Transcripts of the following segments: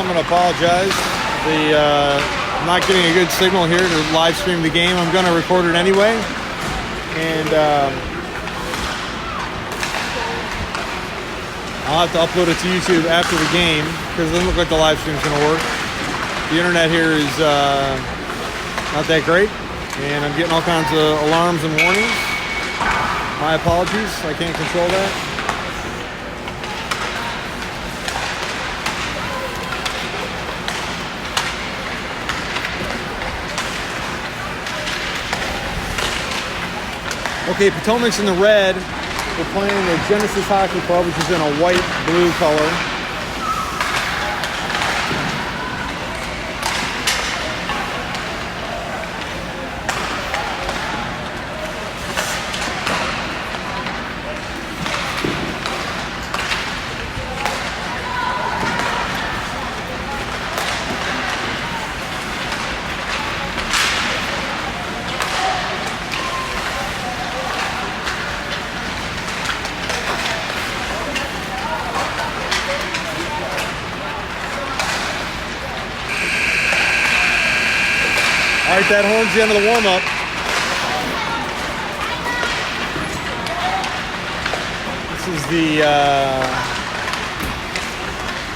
I'm going to apologize. I'm not getting a good signal here to live stream the game. I'm going to record it anyway. And I'll have to upload it to YouTube after the game because it doesn't look like the live stream is going to work. The internet here is not that great. And I'm getting all kinds of alarms and warnings. My apologies. I can't control that. Okay, Potomac's in the red. We're playing the Genesis Hockey Club, which is in a white-blue color. All right, that horn's the end of the warm-up. This is the,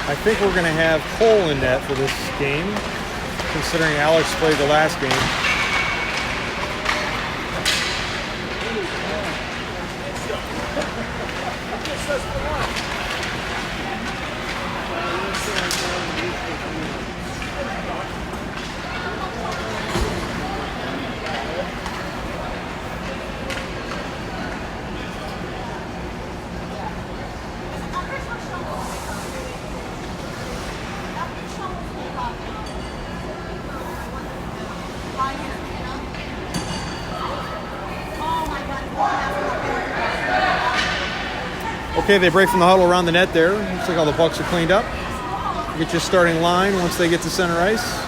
I think we're going to have Cole in net for this game, considering Alex played the last game. Okay, they break from the huddle around the net there. Looks like all the pucks are cleaned up. Get your starting line once they get to center ice.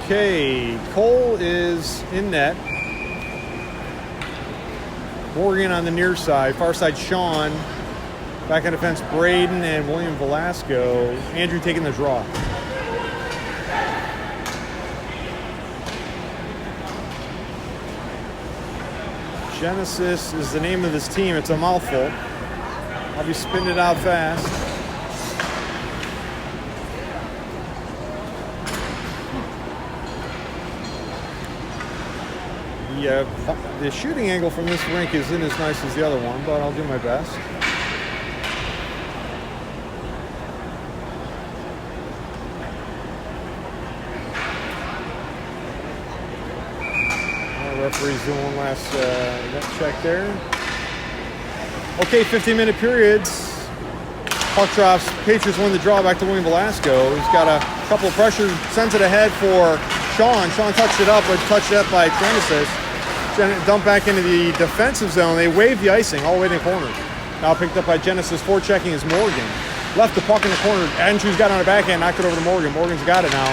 Okay, Cole is in net. Morgan on the near side. Far side, Sean. Back on defense, Braden and William Velasco. Andrew taking the draw. Genesis is the name of this team. It's a mouthful. I'll be spitting it out fast. Yeah, the shooting angle from this rink isn't as nice as the other one, but I'll do my best. Referee's doing one last net check there. Okay, 15-minute periods. Puck drops. Patriots win the draw back to William Velasco. He's got a couple of pressure, sends it ahead for Sean. Sean touched it up, but touched it up by Genesis. Dump back into the defensive zone. They wave the icing all the way to the corners. Now picked up by Genesis. Forechecking is Morgan. Left the puck in the corner. Andrews got on the backhand, knocked it over to Morgan. Morgan's got it now.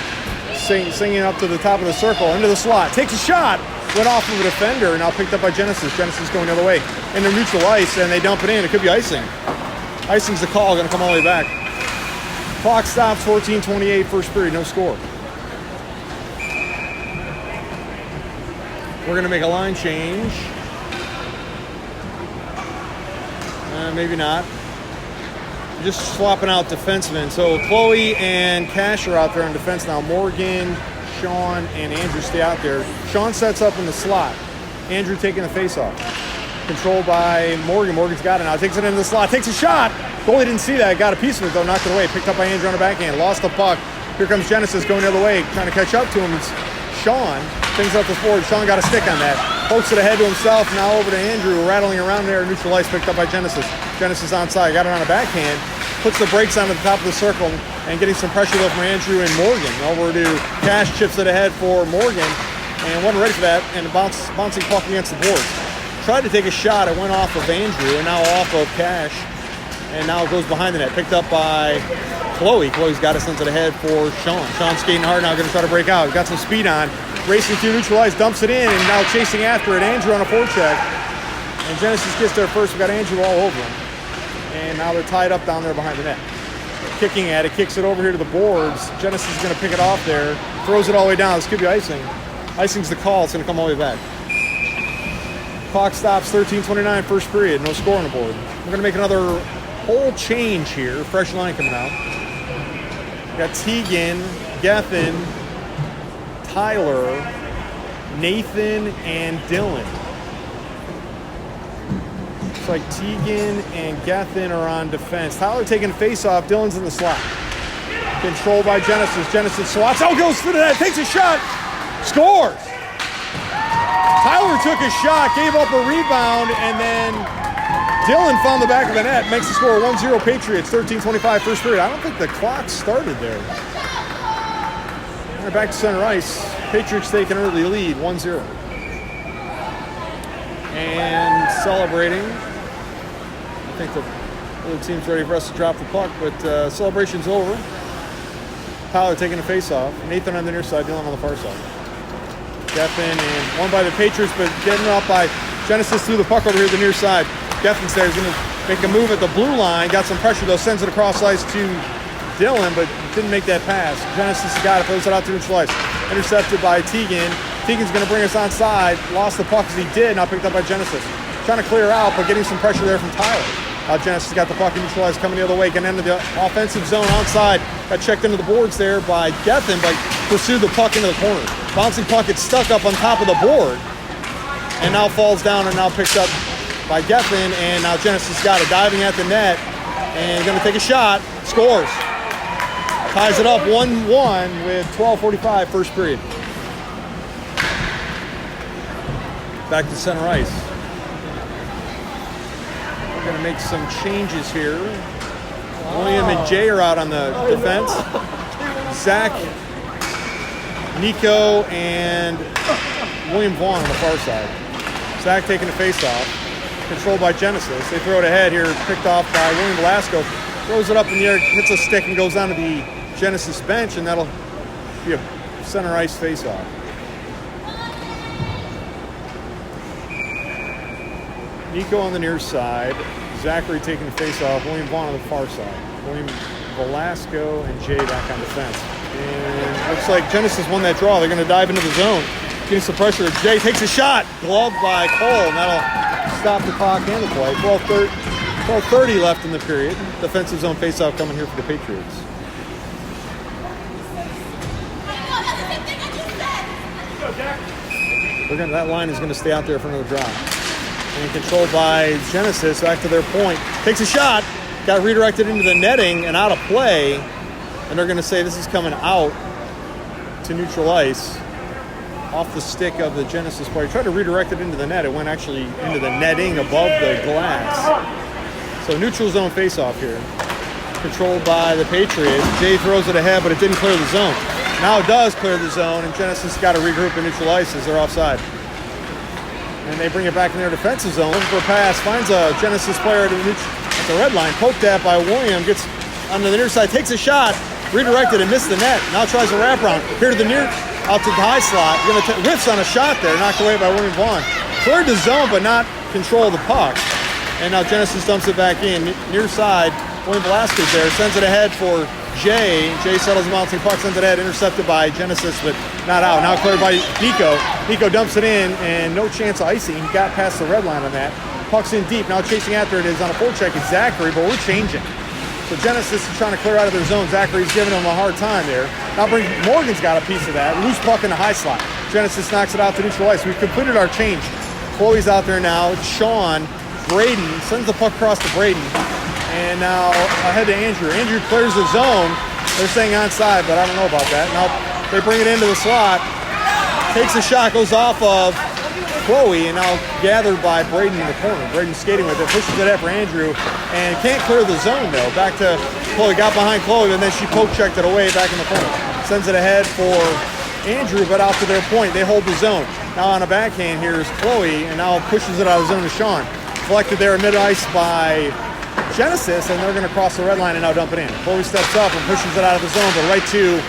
Singing up to the top of the circle, into the slot. Takes a shot. Went off of a defender, now picked up by Genesis. Genesis going the other way. Into neutral ice, and they dump it in. It could be icing. Icing's the call, going to come all the way back. Clock stops, 14:28, first period, no score. We're going to make a line change. Maybe not. Just swapping out defensemen. So Chloe and Cash are out there on defense now. Morgan, Sean, and Andrew stay out there. Sean sets up in the slot. Andrew taking the face-off. Controlled by Morgan. Morgan's got it now. Takes it into the slot. Takes a shot. Goalie didn't see that. Got a piece of it, though. Knocked it away. Picked up by Andrew on the backhand. Lost the puck. Here comes Genesis going the other way. Trying to catch up to him. It's Sean. Things up the board. Sean got a stick on that. Pokes it ahead to himself. Now over to Andrew. Rattling around there. Neutral ice picked up by Genesis. Genesis onside. Got it on the backhand. Puts the brakes on at the top of the circle and getting some pressure though from Andrew and Morgan. Over to Cash, chips it ahead for Morgan and wasn't ready for that, and a bouncing puck against the boards. Tried to take a shot, it went off of Andrew and now off of Cash, and now it goes behind the net. Picked up by Chloe. Chloe's got it, sends it ahead for Sean. Sean's skating hard now, going to try to break out. Got some speed on, racing through neutral ice, dumps it in, and now chasing after it. Andrew on a forecheck, and Genesis gets there first. We got Andrew all over him. And now they're tied up down there behind the net. Kicking at it, kicks it over here to the boards. Genesis is going to pick it off there. Throws it all the way down. This could be icing. Icing's the call. It's going to come all the way back. Clock stops, 13:29, first period. No score on the board. We're going to make another whole change here. Fresh line coming out. Got Tegan, Gethin, Tyler, Nathan, and Dylan. Like Tegan and Gethin are on defense. Tyler taking face off. Dylan's in the slot. Controlled by Genesis. Genesis swats. Oh, goes through the net. Takes a shot. Scores. Tyler took a shot, gave up a rebound, and then Dylan found the back of the net. Makes the score 1-0 Patriots. 13:25 first period. I don't think the clock started there. Right, back to center ice. Patriots take an early lead, 1-0. And celebrating. I think the other team's ready for us to drop the puck, but celebration's over. Tyler taking the face-off. Nathan on the near side, Dylan on the far side. Gethin and one by the Patriots, but getting up by Genesis through the puck over here to the near side. Gethin's there. He's going to make a move at the blue line. Got some pressure, though. Sends it across ice to Dylan, but didn't make that pass. Genesis got it. Throws it out to neutral ice. Intercepted by Tegan. Tegan's going to bring us onside. Lost the puck as he did. Now picked up by Genesis. Trying to clear out, but getting some pressure there from Tyler. Genesis got the puck in neutral ice, coming the other way, getting into the offensive zone onside. Got checked into the boards there by Gethin, but pursued the puck into the corner. Bouncing puck gets stuck up on top of the board and now falls down and now picked up by Gethin, and now Genesis got it, diving at the net and going to take a shot. Scores. Ties it up 1-1 with 12:45 first period. Back to center ice. We're going to make some changes here. William and Jay are out on the defense. Zach, Nico, and William Vaughn on the far side. Zach taking the face-off. Controlled by Genesis. They throw it ahead here, picked off by William Velasco. Throws it up in the air, hits a stick, and goes down to the Genesis bench, and that'll be a center ice face-off. Nico on the near side, Zachary taking the face-off, William Vaughn on the far side. William Velasco and Jay back on defense. And looks like Genesis won that draw. They're going to dive into the zone. getting some pressure. Jay takes a shot. Gloved by Cole, and that'll stop the clock and the play. 12:30 left in the period. Defensive zone faceoff coming here for the Patriots. That line is going to stay out there for another drop. And controlled by Genesis, back to their point. Takes a shot. Got redirected into the netting and out of play. And they're going to say this is coming out to neutral ice off the stick of the Genesis player. He tried to redirect it into the net. It went actually into the netting above the glass. So neutral zone faceoff here. Controlled by the Patriots. Jay throws it ahead, but it didn't clear the zone. Now it does clear the zone, and Genesis got to regroup and neutral ice as they're offside. And they bring it back in their defensive zone. Looking for a pass. Finds a Genesis player at the red line. Poked at by William. Gets onto the near side. Takes a shot. Redirected and missed the net. Now tries a wraparound. Here to the near, out to the high slot. Whiffs on a shot there. Knocked away by William Vaughn. Cleared the zone, but not control the puck. And now Genesis dumps it back in. Near side. William Velasquez there. Sends it ahead for Jay. Jay settles the bouncing puck. Sends it ahead. Intercepted by Genesis, but not out. Now cleared by Nico. Nico dumps it in, and no chance of icing. He got past the red line on that. Puck's in deep. Now chasing after it is on a forecheck. It's Zachary, but we're changing. So Genesis is trying to clear out of their zone. Zachary's giving them a hard time there. Now Morgan's got a piece of that. Loose puck in the high slot. Genesis knocks it out to neutral ice. We've completed our change. Chloe's out there now. Sean, Braden sends the puck across to Braden. And now ahead to Andrew. Andrew clears the zone. They're saying onside, but I don't know about that. Now they bring it into the slot. Takes a shot, goes off of Chloe, and now gathered by Braden in the corner. Braden skating with it, pushes it out for Andrew, and can't clear the zone though. Back to Chloe, got behind Chloe, and then she poke checked it away back in the corner. Sends it ahead for Andrew, but out to their point. They hold the zone. Now on a backhand, here's Chloe, and now pushes it out of the zone to Sean. Collected there at mid-ice by Genesis, and they're going to cross the red line and now dump it in. Chloe steps up and pushes it out of the zone, but right to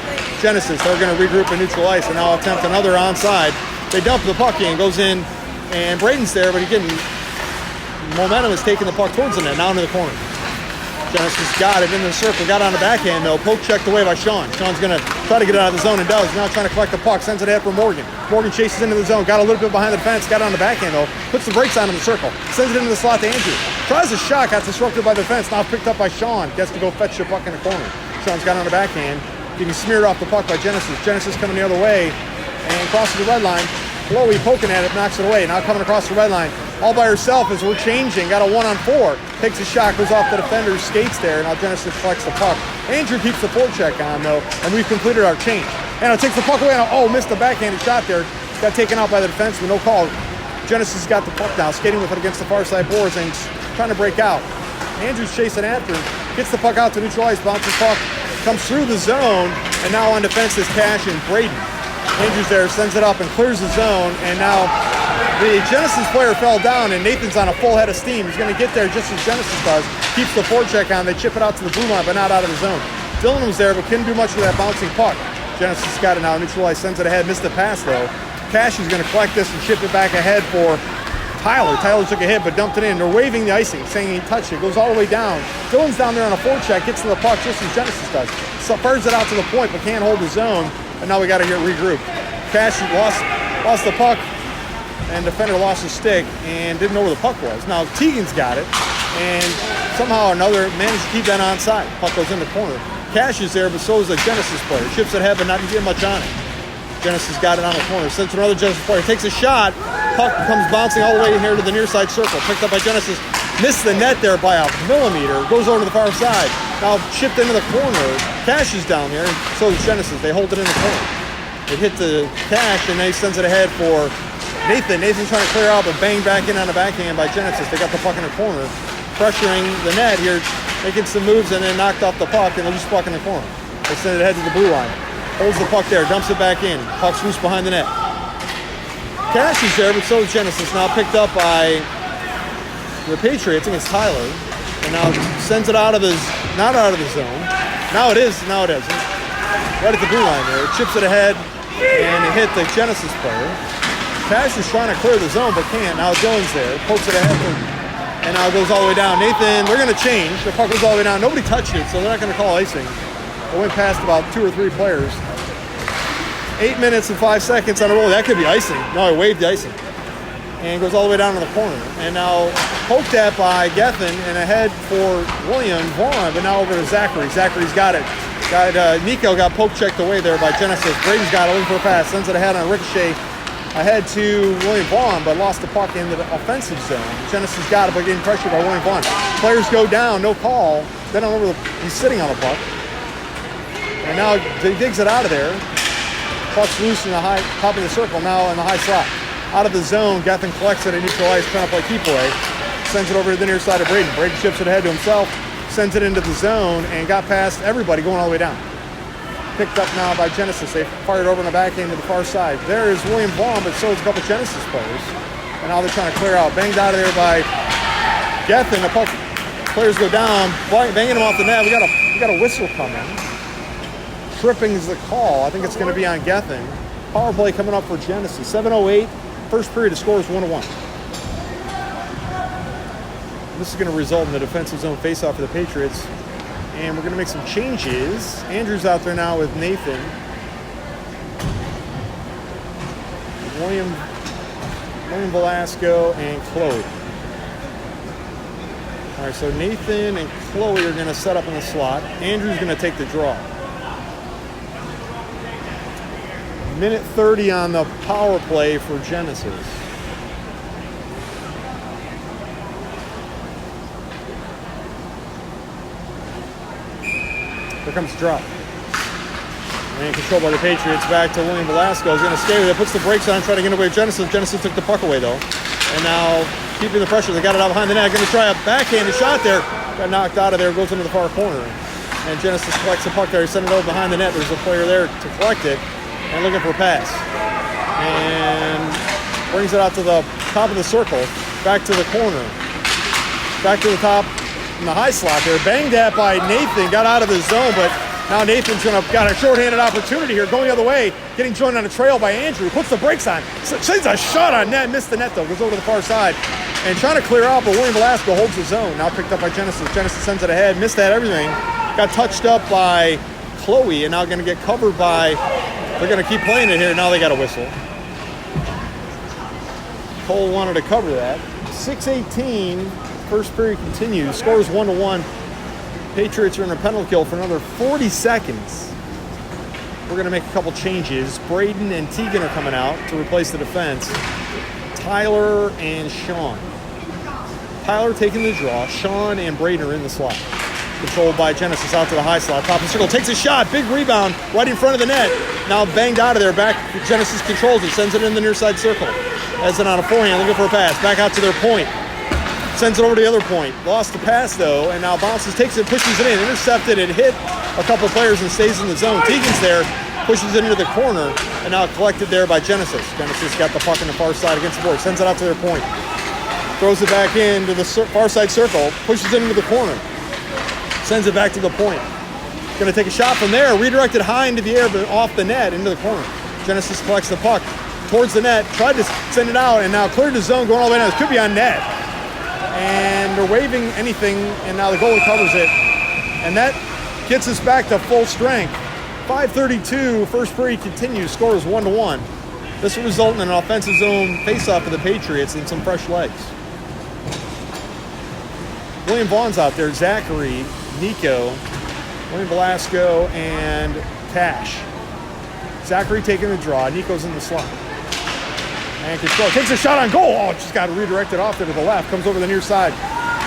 Genesis. They're going to regroup and neutral ice and now attempt another onside. They dump the puck in, goes in, and Braden's there, but he getting momentum is taking the puck towards the net, now into the corner. Genesis got it in the circle, got on the backhand though, poke checked away by Sean. Sean's going to try to get it out of the zone and does. Now trying to collect the puck, sends it ahead for Morgan. Morgan chases into the zone, got a little bit behind the defense, got it on the backhand though, puts the brakes on in the circle, sends it into the slot to Andrew. Tries a shot, got disrupted by the defense, now picked up by Sean. Gets to go fetch the puck in the corner. Sean's got it on the backhand, getting smeared off the puck by Genesis. Genesis coming the other way and crosses the red line. Chloe poking at it, knocks it away. Now coming across the red line, all by herself as we're changing. Got a 1-on-4. Takes a shot, goes off the defender, skates there. Now Genesis collects the puck. Andrew keeps the forecheck on though, and we've completed our change. And it takes the puck away. And missed the backhanded shot there. Got taken out by the defenseman, no call. Genesis got the puck now, skating with it against the far side boards and trying to break out. Andrew's chasing after him, gets the puck out to neutral ice, bounces puck, comes through the zone, and now on defense is Cash and Braden. Andrews there, sends it up and clears the zone, and now the Genesis player fell down, and Nathan's on a full head of steam. He's going to get there just as Genesis does. Keeps the forecheck on. They chip it out to the blue line, but not out of the zone. Dylan was there, but couldn't do much with that bouncing puck. Genesis got it now, neutralized, sends it ahead, missed the pass though. Cash is going to collect this and chip it back ahead for Tyler. Tyler took a hit, but dumped it in. They're waving the icing, saying he touched it. Goes all the way down. Dylan's down there on a forecheck, gets to the puck just as Genesis does. So fires it out to the point, but can't hold the zone. And now we got to get regrouped. Cash lost the puck, and defender lost his stick and didn't know where the puck was. Now Tegan's got it, and somehow or another managed to keep that onside. Puck goes in the corner. Cash is there, but so is the Genesis player. Chips it ahead, but not getting much on it. Genesis got it on the corner. Sends to another Genesis player. Takes a shot. Puck comes bouncing all the way here to the near side circle. Picked up by Genesis. Missed the net there by a millimeter. Goes over to the far side. Now chipped into the corner. Cash is down here, and so is Genesis. They hold it in the corner. It hit the Cash, and then he sends it ahead for Nathan. Nathan's trying to clear out, but banged back in on the backhand by Genesis. They got the puck in the corner. Pressuring the net here, making some moves, and then knocked off the puck, and they loose puck in the corner. They send it ahead to the blue line. Holds the puck there, dumps it back in. Puck's loose behind the net. Cash is there, but so is Genesis. Now picked up by the Patriots. I think it's Tyler. And now sends it out of his, not out of the zone. Now it is, now it isn't. Right at the blue line there. Chips it ahead, and it hit the Genesis player. Cash is trying to clear the zone, but can't. Now Dylan's there. Pokes it ahead, and now it goes all the way down. Nathan, they're going to change. The puck goes all the way down. Nobody touched it, so they're not going to call icing. It went past about 2 or 3 players. 8 minutes and 5 seconds on a roll. That could be icing. No, I waved the icing. And goes all the way down to the corner. And now poked at by Gethin and ahead for William Vaughn, but now over to Zachary. Zachary's got it. Nico got poke checked away there by Genesis. Braden's got it, looking for a pass. Sends it ahead on a ricochet ahead to William Vaughn, but lost the puck into the offensive zone. Genesis got it, but getting pressured by William Vaughn. Players go down, no call. Then on over, he's sitting on the puck. And now he digs it out of there. Puck's loose in the high top of the circle, now in the high slot. Out of the zone, Gethin collects it and neutralized, trying to play keep away. Sends it over to the near side of Braden. Braden ships it ahead to himself, sends it into the zone, and got past everybody going all the way down. Picked up now by Genesis. They fired over on the back end to the far side. There is William Vaughn, but so is a couple Genesis players. And now they're trying to clear out. Banged out of there by Gethin. The puck players go down, banging them off the net. We got a whistle coming. Tripping is the call. I think it's going to be on Gethin. Power play coming up for Genesis. 7:08. First period, the score is 1-1. This is going to result in the defensive zone faceoff for the Patriots. And we're going to make some changes. Andrew's out there now with Nathan. William Velasco and Chloe. All right, so Nathan and Chloe are going to set up in the slot. Andrew's going to take the draw. Minute 30 on the power play for Genesis. Here comes the drop. And controlled by the Patriots. Back to William Velasco. He's going to stay with it. Puts the brakes on, trying to get away with Genesis. Genesis took the puck away, though. And now keeping the pressure. They got it out behind the net. Going to try a backhanded shot there. Got knocked out of there. Goes into the far corner. And Genesis collects the puck there. He sent it over behind the net. There's a player there to collect it. And looking for a pass. And brings it out to the top of the circle. Back to the corner. Back to the top in the high slot there. Banged at by Nathan. Got out of the zone, but now Nathan's got a shorthanded opportunity here. Going the other way. Getting joined on a trail by Andrew. Puts the brakes on. Sends a shot on net. Missed the net though. Goes over to the far side. And trying to clear out, but William Velasco holds the zone. Now picked up by Genesis. Genesis sends it ahead. Missed that everything. Got touched up by Chloe. And now going to get covered by... They're going to keep playing it here. Now they got a whistle. Cole wanted to cover that. 6:18. First period continues. Scores 1-1. Patriots are in a penalty kill for another 40 seconds. We're going to make a couple changes. Braden and Tegan are coming out to replace the defense. Tyler and Sean. Tyler taking the draw. Sean and Braden are in the slot. Controlled by Genesis out to the high slot. Top of the circle. Takes a shot. Big rebound right in front of the net. Now banged out of there. Back. Genesis controls it. Sends it in the near side circle. Has it on a forehand. Looking for a pass. Back out to their point. Sends it over to the other point. Lost the pass though. And now bounces. Takes it. Pushes it in. Intercepted. It hit a couple players and stays in the zone. Tegan's there. Pushes it into the corner. And now collected there by Genesis. Genesis got the puck on the far side against the board. Sends it out to their point. Throws it back into the far side circle. Pushes it into the corner. Sends it back to the point. Going to take a shot from there. Redirected high into the air, but off the net, into the corner. Genesis collects the puck towards the net. Tried to send it out, and now cleared the zone, going all the way down. This could be on net. And they're waving anything, and now the goalie covers it. And that gets us back to full strength. 5:32, first period continues. Score is 1-1. This will result in an offensive zone face-off for the Patriots and some fresh legs. William Vaughn's out there. Zachary, Nico, William Velasco, and Cash. Zachary taking the draw. Nico's in the slot. And control. Takes a shot on goal. Oh, just got redirected off there to the left. Comes over the near side.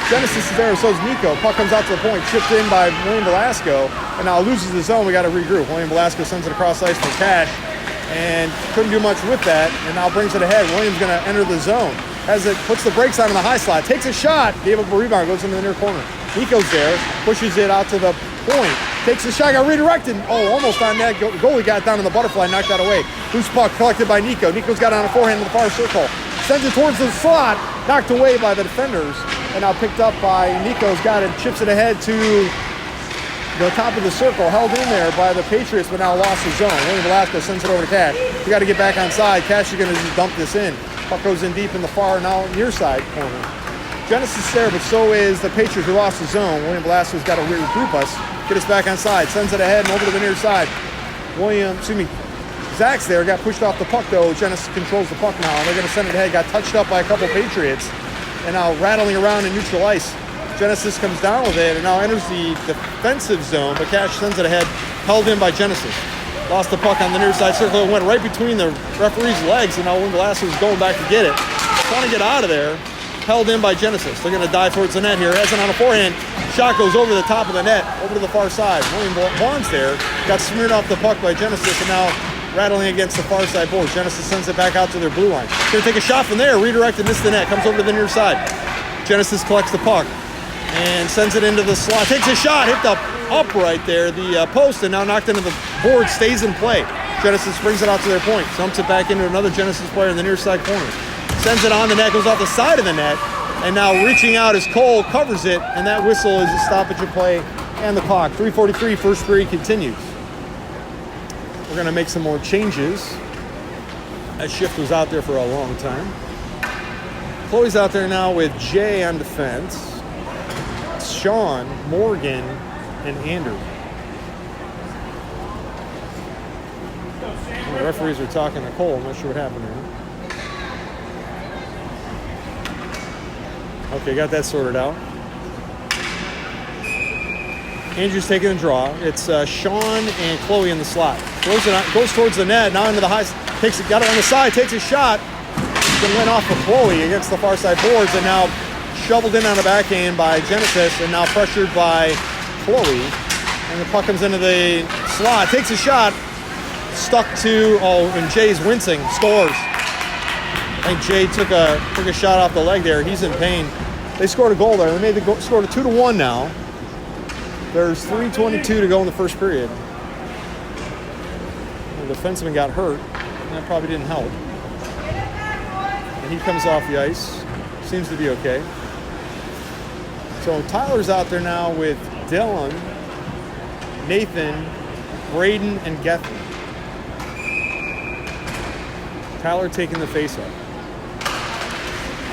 Genesis is there, so is Nico. Puck comes out to the point. Chipped in by William Velasco. And now loses the zone. We got to regroup. William Velasco sends it across ice for Cash. And couldn't do much with that. And now brings it ahead. William's going to enter the zone. Has it, puts the brakes on in the high slot. Takes a shot. Gave up a rebound. Goes into the near corner. Nico's there. Pushes it out to the point. Takes a shot. Got redirected. Oh, almost on net. Goalie got down in the butterfly. Knocked that away. Loose puck collected by Nico. Nico's got on a forehand to the far circle. Sends it towards the slot. Knocked away by the defenders. And now picked up by Nico's got it. Chips it ahead to the top of the circle. Held in there by the Patriots, but now lost the zone. William Velasco sends it over to Cash. We got to get back on side. Cash is going to just dump this in. Puck goes in deep in the far, now near side corner. Genesis is there, but so is the Patriots who lost the zone. William Velasco's got to regroup us, get us back on side. Sends it ahead and over to the near side. Zach's there, got pushed off the puck though. Genesis controls the puck now. They're going to send it ahead. Got touched up by a couple Patriots. And now rattling around in neutral ice. Genesis comes down with it and now enters the defensive zone, but Cash sends it ahead, held in by Genesis. Lost the puck on the near side circle. It went right between the referee's legs, and now Wayne Velasco is going back to get it. Trying to get out of there. Held in by Genesis. They're going to dive towards the net here. Has it on a forehand. Shot goes over the top of the net, over to the far side. William Vaughn's there. Got smeared off the puck by Genesis, and now rattling against the far side boards. Genesis sends it back out to their blue line. Going to take a shot from there. Redirect and miss the net. Comes over to the near side. Genesis collects the puck and sends it into the slot. Takes a shot. Hit the upright there, the post, and now knocked into the board. Stays in play. Genesis brings it out to their point. Dumps it back into another Genesis player in the near side corner. Sends it on the net, goes off the side of the net, and now reaching out as Cole covers it, and that whistle is a stoppage of play and the clock. 3:43, first period continues. We're going to make some more changes. That shift was out there for a long time. Chloe's out there now with Jay on defense, Sean, Morgan, and Andrew. Well, the referees are talking to Cole. I'm not sure what happened there. Okay, got that sorted out. Andrew's taking the draw. It's Sean and Chloe in the slot. Throws it out, goes towards the net, now into the high, takes it, got it on the side, takes a shot. Then went off of Chloe against the far side boards, and now shoveled in on the backhand by Genesis, and now pressured by Chloe. And the puck comes into the slot, takes a shot, stuck to, and Jay's wincing, scores. I think Jay took a shot off the leg there. He's in pain. They scored a goal there. They made the goal, scored a 2-1 now. There's 3:22 to go in the first period. The defenseman got hurt, and that probably didn't help. And he comes off the ice. Seems to be okay. So Tyler's out there now with Dylan, Nathan, Braden, and Gethin. Tyler taking the faceoff.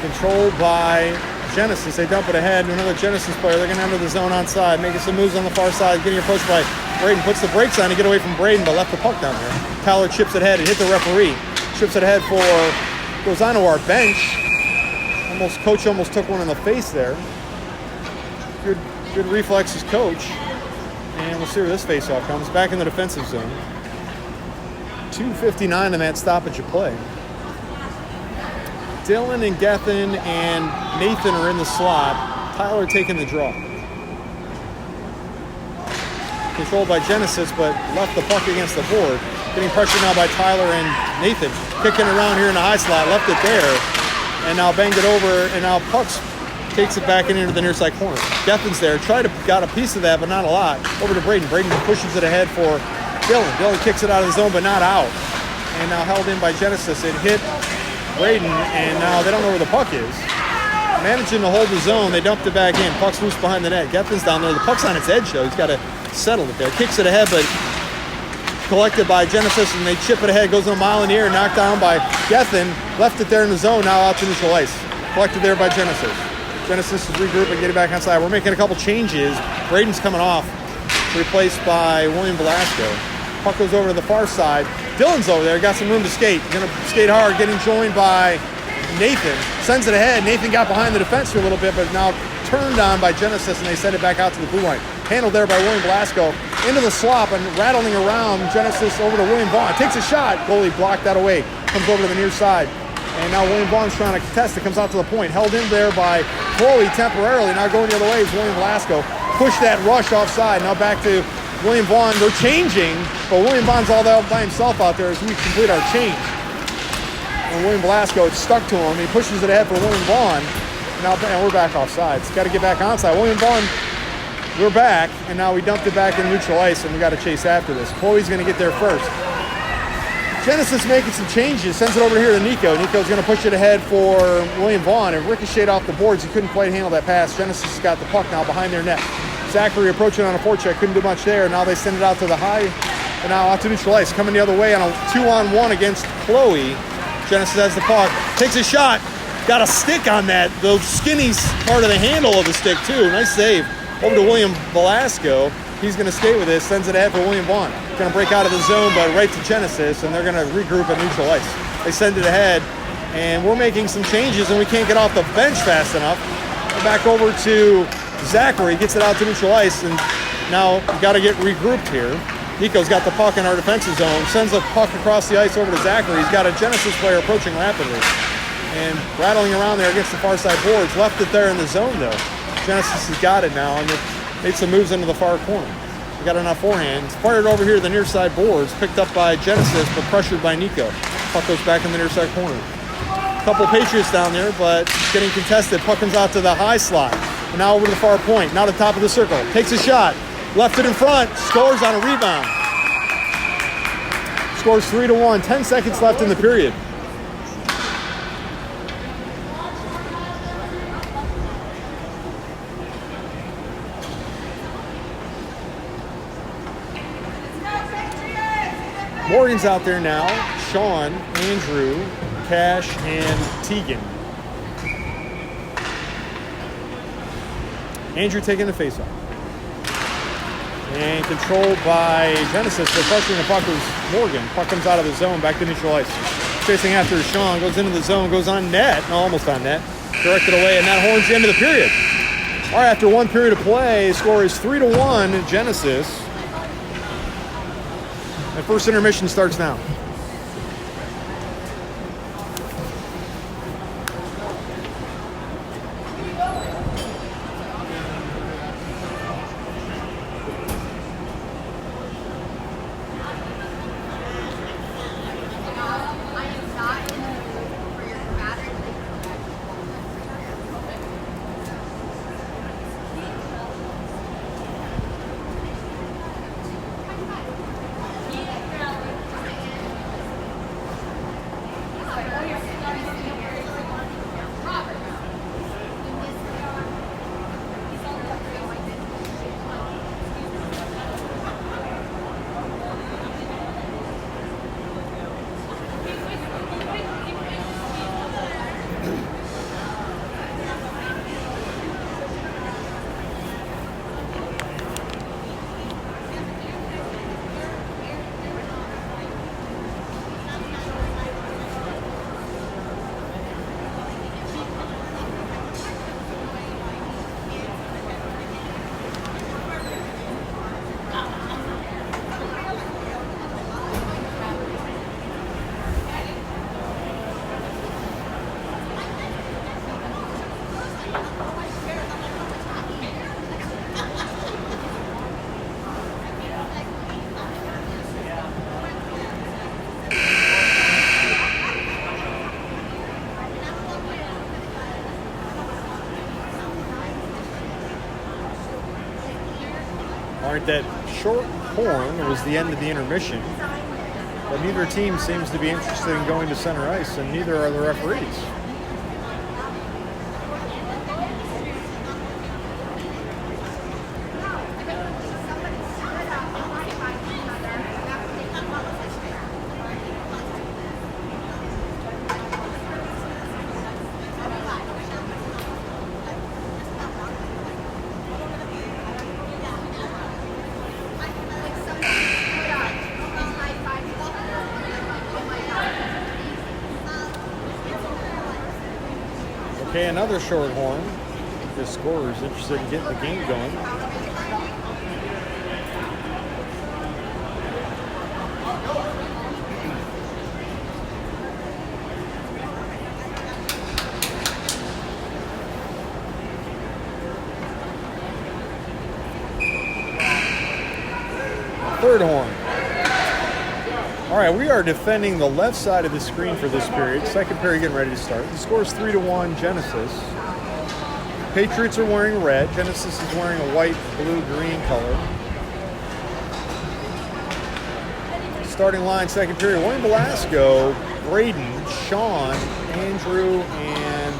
Controlled by Genesis. They dump it ahead to another Genesis player. They're going to enter the zone onside, making some moves on the far side, getting approached by Braden. Puts the brakes on to get away from Braden, but left the puck down there. Tyler chips it ahead and hit the referee. Chips it ahead goes onto our bench. Coach almost took one in the face there. Good reflexes, coach. And we'll see where this faceoff comes. Back in the defensive zone. 2:59 in that stoppage of play. Dylan and Gethin and Nathan are in the slot. Tyler taking the draw. Controlled by Genesis, but left the puck against the board. Getting pressured now by Tyler and Nathan. Kicking around here in the high slot, left it there. And now banged it over, and now Pucks takes it back into the near side corner. Gethin's there, got a piece of that, but not a lot. Over to Braden. Braden pushes it ahead for Dylan. Dylan kicks it out of the zone, but not out. And now held in by Genesis. It hit Braden, and now they don't know where the puck is. Managing to hold the zone, they dumped it back in. Puck's loose behind the net. Gethin's down there. The puck's on its edge, though. He's got to settle it there. Kicks it ahead, but collected by Genesis, and they chip it ahead. Goes a mile in the air, knocked down by Gethin. Left it there in the zone, now out to neutral ice. Collected there by Genesis. Genesis is regrouping, getting back outside. We're making a couple changes. Braden's coming off, replaced by William Velasco. Puck goes over to the far side. Dylan's over there, got some room to skate. Gonna skate hard, getting joined by Nathan. Sends it ahead. Nathan got behind the defense for a little bit, but now turned on by Genesis, and they send it back out to the blue line. Handled there by William Velasco. Into the slop and rattling around. Genesis over to William Vaughn. Takes a shot. Goalie blocked that away. Comes over to the near side. And now William Vaughn's trying to contest it. Comes out to the point. Held in there by Chloe temporarily. Now going the other way is William Velasco. Push that rush offside. Now back to William Vaughn. They're changing, but William Vaughn's all by himself out there as we complete our change. And William Velasco, it's stuck to him. He pushes it ahead for William Vaughn. And we're back offside. Got to get back onside. William Vaughn, we're back, and now we dumped it back in neutral ice, and we got to chase after this. Chloe's going to get there first. Genesis making some changes. Sends it over here to Nico. Nico's going to push it ahead for William Vaughn. It ricocheted off the boards. He couldn't quite handle that pass. Genesis has got the puck now behind their net. Zachary approaching on a forecheck. Couldn't do much there. Now they send it out to the high, and now out to neutral ice. Coming the other way on a 2-on-1 against Chloe. Genesis has the puck. Takes a shot. Got a stick on that. The skinny part of the handle of the stick, too. Nice save. Over to William Velasco. He's going to skate with this, sends it ahead for William Vaughn. Going to break out of the zone, but right to Genesis, and they're going to regroup at neutral ice. They send it ahead, and we're making some changes, and we can't get off the bench fast enough. We're back over to Zachary, gets it out to neutral ice, and now we got to get regrouped here. Nico's got the puck in our defensive zone, sends a puck across the ice over to Zachary. He's got a Genesis player approaching rapidly and rattling around there against the far side boards. Left it there in the zone, though. Genesis has got it now, and they made some moves into the far corner. We got enough forehand. It's fired over here to the near side boards, picked up by Genesis, but pressured by Nico. Puck goes back in the near side corner. A couple Patriots down there, but getting contested. Puck comes out to the high slot. And now over to the far point. Now to the top of the circle. Takes a shot. Left it in front. Scores on a rebound. Scores 3-1. 10 seconds left in the period. Morgan's out there now. Sean, Andrew, Cash, and Tegan. Andrew taking the faceoff. And controlled by Genesis. The pressuring the puck was Morgan. Puck comes out of the zone, back to neutral ice. Chasing after Sean, goes into the zone, goes on net. No, almost on net. Directed away, and that horns the end of the period. All right, after one period of play, score is 3-1 Genesis. And first intermission starts now. All right, that short horn was the end of the intermission, but neither team seems to be interested in going to center ice, and neither are the referees. Okay, another short horn. The scorer is interested in getting the game going. Third horn. All right, we are defending the left side of the screen for this period. Second period getting ready to start. The score is 3-1 Genesis. Patriots are wearing red. Genesis is wearing a white, blue, green color. Starting line, second period. William Velasco, Braden, Sean, Andrew, and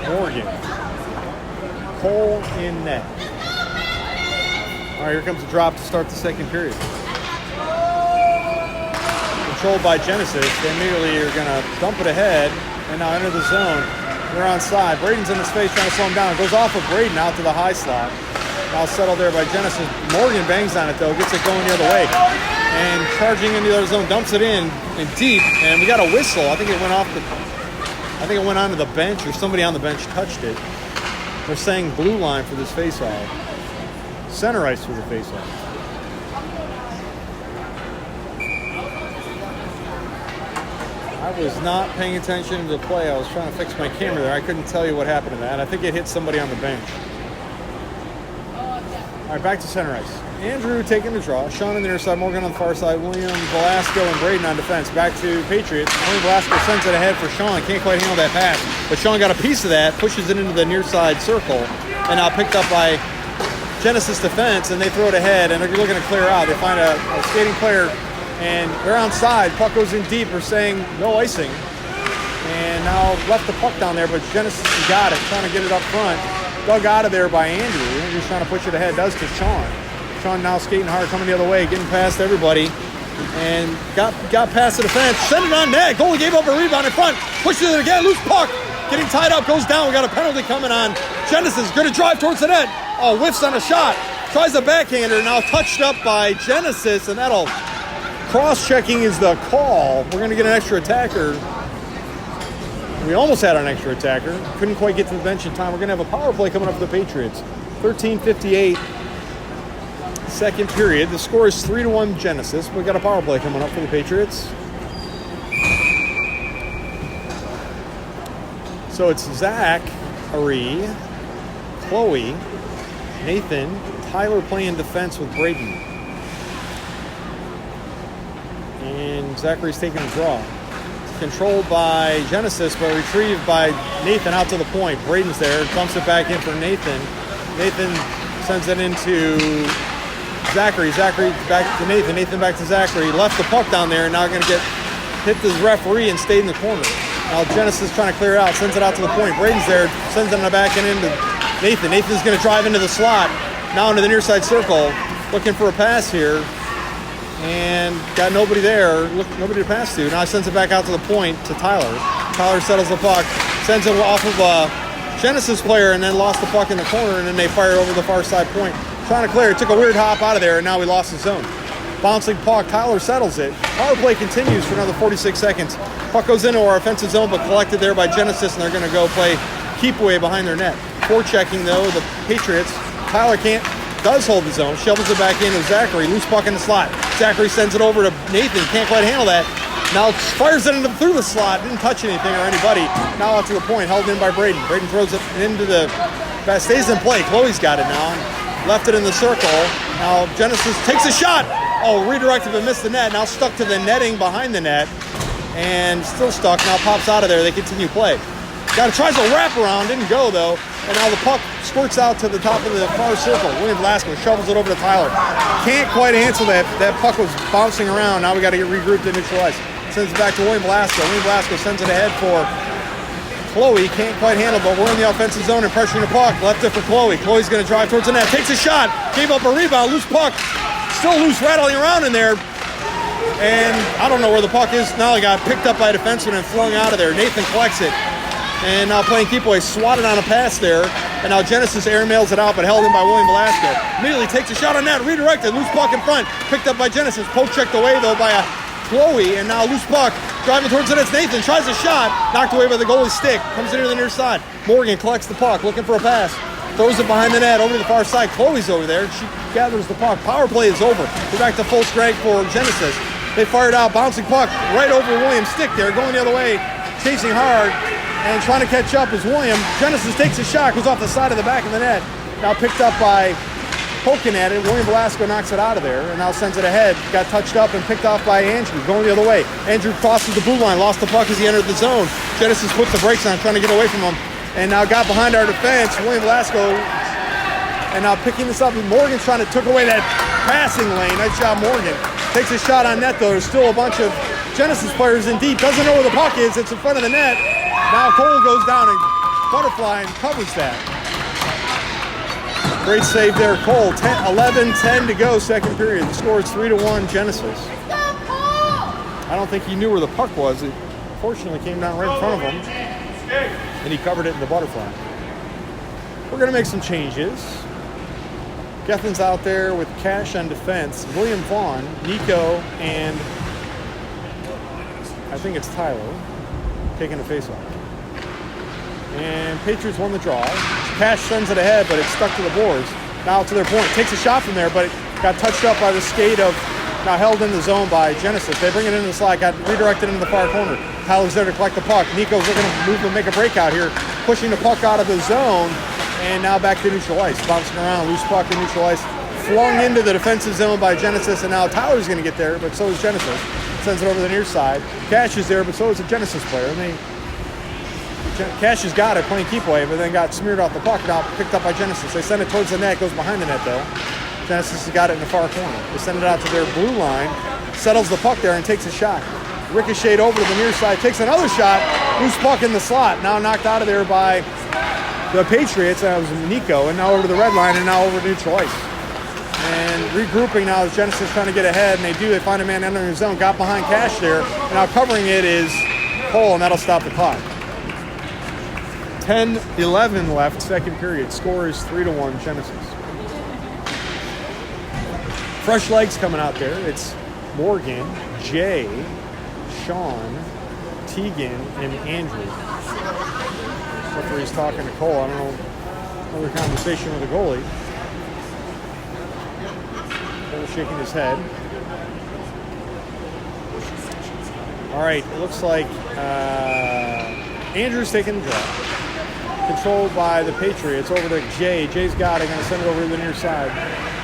Morgan. Cole in net. All right, here comes the drop to start the second period. Controlled by Genesis. They immediately are going to dump it ahead and now enter the zone. They're onside. Braden's in his face trying to slow him down. Goes off of Braden out to the high slot. Now settled there by Genesis. Morgan bangs on it though, gets it going the other way. And charging into the other zone, dumps it in deep, and we got a whistle. I think it went onto the bench, or somebody on the bench touched it. They're saying blue line for this face-off. Center ice for the face-off. I was not paying attention to the play. I was trying to fix my camera there. I couldn't tell you what happened to that. I think it hit somebody on the bench. All right, back to center ice. Andrew taking the draw. Sean on the near side. Morgan on the far side. William, Velasco, and Braden on defense. Back to Patriots. William Velasco sends it ahead for Sean. Can't quite handle that pass. But Sean got a piece of that. Pushes it into the near side circle. And now picked up by Genesis defense. And they throw it ahead. And they're looking to clear out. They find a skating player. And they're onside. Puck goes in deep. We're saying no icing. And now left the puck down there, but Genesis got it. Trying to get it up front. Dug out of there by Andrew. Andrew's trying to push it ahead. Does to Sean. Sean now skating hard, coming the other way, getting past everybody. And got past the defense. Sent it on net. Goalie gave up a rebound in front. Pushes it again. Loose puck. Getting tied up. Goes down. We got a penalty coming on. Genesis going to drive towards the net. Oh, whiffs on a shot. Tries a backhander. Now touched up by Genesis. And that'll... Cross-checking is the call. We're going to get an extra attacker. We almost had an extra attacker. Couldn't quite get to the bench in time. We're going to have a power play coming up for the Patriots. 13:58, second period. The score is 3-1 Genesis. We've got a power play coming up for the Patriots. So it's Zach, Ari, Chloe, Nathan, Tyler playing defense with Braden. And Zachary's taking a draw. Controlled by Genesis, but retrieved by Nathan out to the point. Braden's there, dumps it back in for Nathan. Nathan sends it into Zachary. Zachary back to Nathan. Nathan back to Zachary. Left the puck down there, and now going to hit the referee and stayed in the corner. Now Genesis trying to clear it out, sends it out to the point. Braden's there, sends it on the back end into Nathan. Nathan's going to drive into the slot, now into the near side circle, looking for a pass here. And got nobody there, nobody to pass to. Now he sends it back out to the point to Tyler. Tyler settles the puck, sends it off of a Genesis player, and then lost the puck in the corner, and then they fired over the far side point. Trying to clear it, took a weird hop out of there, and now we lost the zone. Bouncing puck, Tyler settles it. Power play continues for another 46 seconds. Puck goes into our offensive zone, but collected there by Genesis, and they're going to go play keep away behind their net. Forechecking though, the Patriots. Tyler does hold the zone, shovels it back into Zachary, loose puck in the slot. Zachary sends it over to Nathan, can't quite handle that. Now fires it through the slot, didn't touch anything or anybody. Now out to the point, held in by Braden. Braden throws it into stays in play. Chloe's got it now, left it in the circle. Now Genesis takes a shot. Oh, redirected but missed the net. Now stuck to the netting behind the net, and still stuck. Now pops out of there. They continue play. Tries a wraparound, didn't go though. And now the puck squirts out to the top of the far circle. William Velasco shovels it over to Tyler. Can't quite answer that. That puck was bouncing around. Now we got to get regrouped and neutralized. Sends it back to William Velasco. William Velasco sends it ahead for Chloe. Can't quite handle it, but we're in the offensive zone and pressuring the puck. Left it for Chloe. Chloe's going to drive towards the net. Takes a shot. Gave up a rebound. Loose puck. Still loose, rattling around in there. And I don't know where the puck is. Now it got picked up by a defenseman and flung out of there. Nathan collects it. And now playing keep away, swatted on a pass there. And now Genesis airmails it out, but held in by William Velasco. Immediately takes a shot on net, redirected, loose puck in front. Picked up by Genesis, poke checked away though by Chloe, and now loose puck. Driving towards the net, Nathan tries a shot, knocked away by the goalie's stick. Comes into the near side. Morgan collects the puck, looking for a pass. Throws it behind the net, over to the far side. Chloe's over there, she gathers the puck. Power play is over. We're back to full strength for Genesis. They fired out, bouncing puck right over William's stick there, going the other way, chasing hard. And trying to catch up is William. Genesis takes a shot, goes off the side of the back of the net. Now picked up by poking at it. William Velasco knocks it out of there and now sends it ahead. Got touched up and picked off by Andrew, going the other way. Andrew crosses the blue line, lost the puck as he entered the zone. Genesis puts the brakes on, trying to get away from him. And now got behind our defense. William Velasco, and now picking this up. Morgan's trying to took away that passing lane. Nice job, Morgan. Takes a shot on net though. There's still a bunch of Genesis players in deep. Doesn't know where the puck is. It's in front of the net. Now Cole goes down and butterfly and covers that. Great save there, Cole. 11-10 to go, second period. The score is 3-1 Genesis. I don't think he knew where the puck was. It fortunately came down right in front of him, and he covered it in the butterfly. We're going to make some changes. Gethin's out there with Cash on defense. William Vaughn, Nico, and I think it's Tyler taking a face-off. And Patriots won the draw. Cash sends it ahead, but it's stuck to the boards. Now to their point. Takes a shot from there, but it got touched up by the skate of, now held in the zone by Genesis. They bring it into the slot, got redirected into the far corner. Tyler's there to collect the puck. Nico's looking to move and make a breakout here, pushing the puck out of the zone, and now back to neutral ice. Bouncing around, loose puck in neutral ice. Flung into the defensive zone by Genesis, and now Tyler's going to get there, but so is Genesis. Sends it over the near side. Cash is there, but so is a Genesis player. And Cash has got it, playing keep away, but then got smeared off the puck, now picked up by Genesis. They send it towards the net, goes behind the net though. Genesis has got it in the far corner. They send it out to their blue line, settles the puck there and takes a shot. Ricocheted over to the near side, takes another shot, loose puck in the slot. Now knocked out of there by the Patriots. That was Nico, and now over to the red line and now over to neutral ice. And regrouping now as Genesis trying to get ahead, and they find a man entering the zone, got behind Cash there, and now covering it is Cole, and that'll stop the clock. 10-11 left, second period. Score is 3-1 Genesis. Fresh legs coming out there. It's Morgan, Jay, Sean, Tegan, and Andrew. Referee's talking to Cole. I don't know, another conversation with the goalie. Cole shaking his head. All right, it looks like Andrew's taking the draw. Controlled by the Patriots over to Jay. Jay's got it, going to send it over to the near side.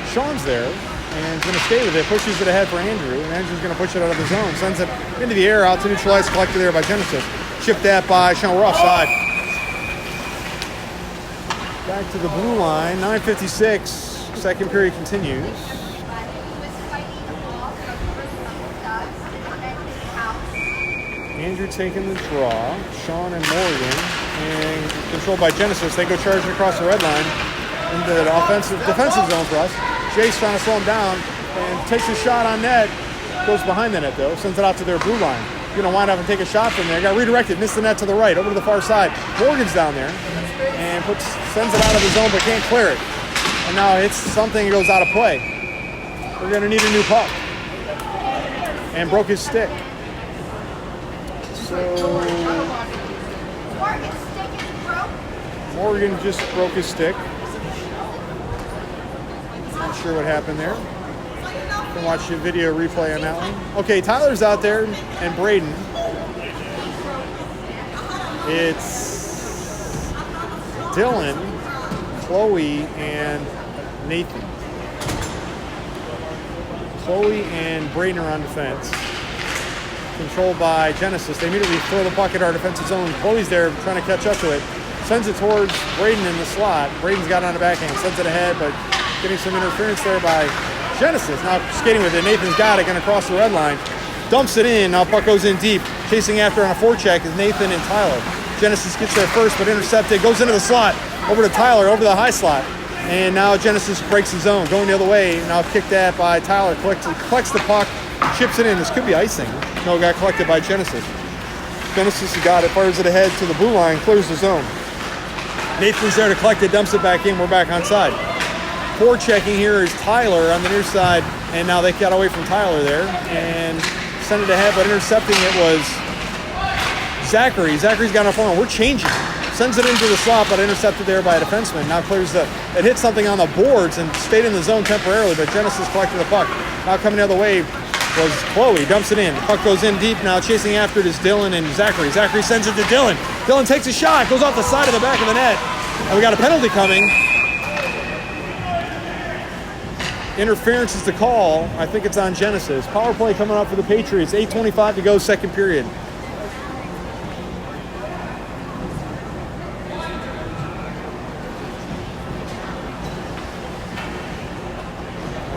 Sean's there and going to stay with it, pushes it ahead for Andrew, and Andrew's going to push it out of the zone, sends it into the air, out to neutral ice, collected there by Genesis. Chipped that by Sean. We're offside. Back to the blue line, 9:56. Second period continues. Andrew taking the draw. Sean and Morgan, and controlled by Genesis. They go charging across the red line into the defensive zone for us. Jay's trying to slow him down and takes a shot on net. Goes behind the net though. Sends it out to their blue line. Going to wind up and take a shot from there. Got redirected. Missed the net to the right. Over to the far side. Morgan's down there and sends it out of the zone but can't clear it. And now it's something that goes out of play. We're going to need a new puck. And broke his stick. So Morgan just broke his stick. Not sure what happened there. You can watch the video replay on that one. Okay, Tyler's out there and Braden. It's Dylan, Chloe, and Nathan. Chloe and Braden are on defense. Controlled by Genesis. They immediately throw the puck at our defensive zone. Chloe's there trying to catch up to it. Sends it towards Braden in the slot. Braden's got it on the backhand. Sends it ahead, but getting some interference there by Genesis. Now skating with it. Nathan's got it. Going to cross the red line. Dumps it in. Now puck goes in deep. Chasing after on a forecheck is Nathan and Tyler. Genesis gets there first, but intercepted. Goes into the slot. Over to Tyler. Over to the high slot. And now Genesis breaks the zone. Going the other way. Now kicked at by Tyler. Collects the puck. Chips it in. This could be icing. No, it got collected by Genesis. Genesis has got it. Fires it ahead to the blue line. Clears the zone. Nathan's there to collect it. Dumps it back in. We're back on side. Forechecking here is Tyler on the near side. And now they got away from Tyler there. And sent it ahead, but intercepting it was Zachary. Zachary's got enough on. We're changing. Sends it into the slot, but intercepted there by a defenseman. Now clears it hit something on the boards and stayed in the zone temporarily, but Genesis collected the puck. Now coming the other way was Chloe. Dumps it in. The puck goes in deep now. Chasing after it is Dylan and Zachary. Zachary sends it to Dylan. Dylan takes a shot. Goes off the side of the back of the net. And we got a penalty coming. Interference is the call. I think it's on Genesis. Power play coming up for the Patriots. 8:25 to go, second period.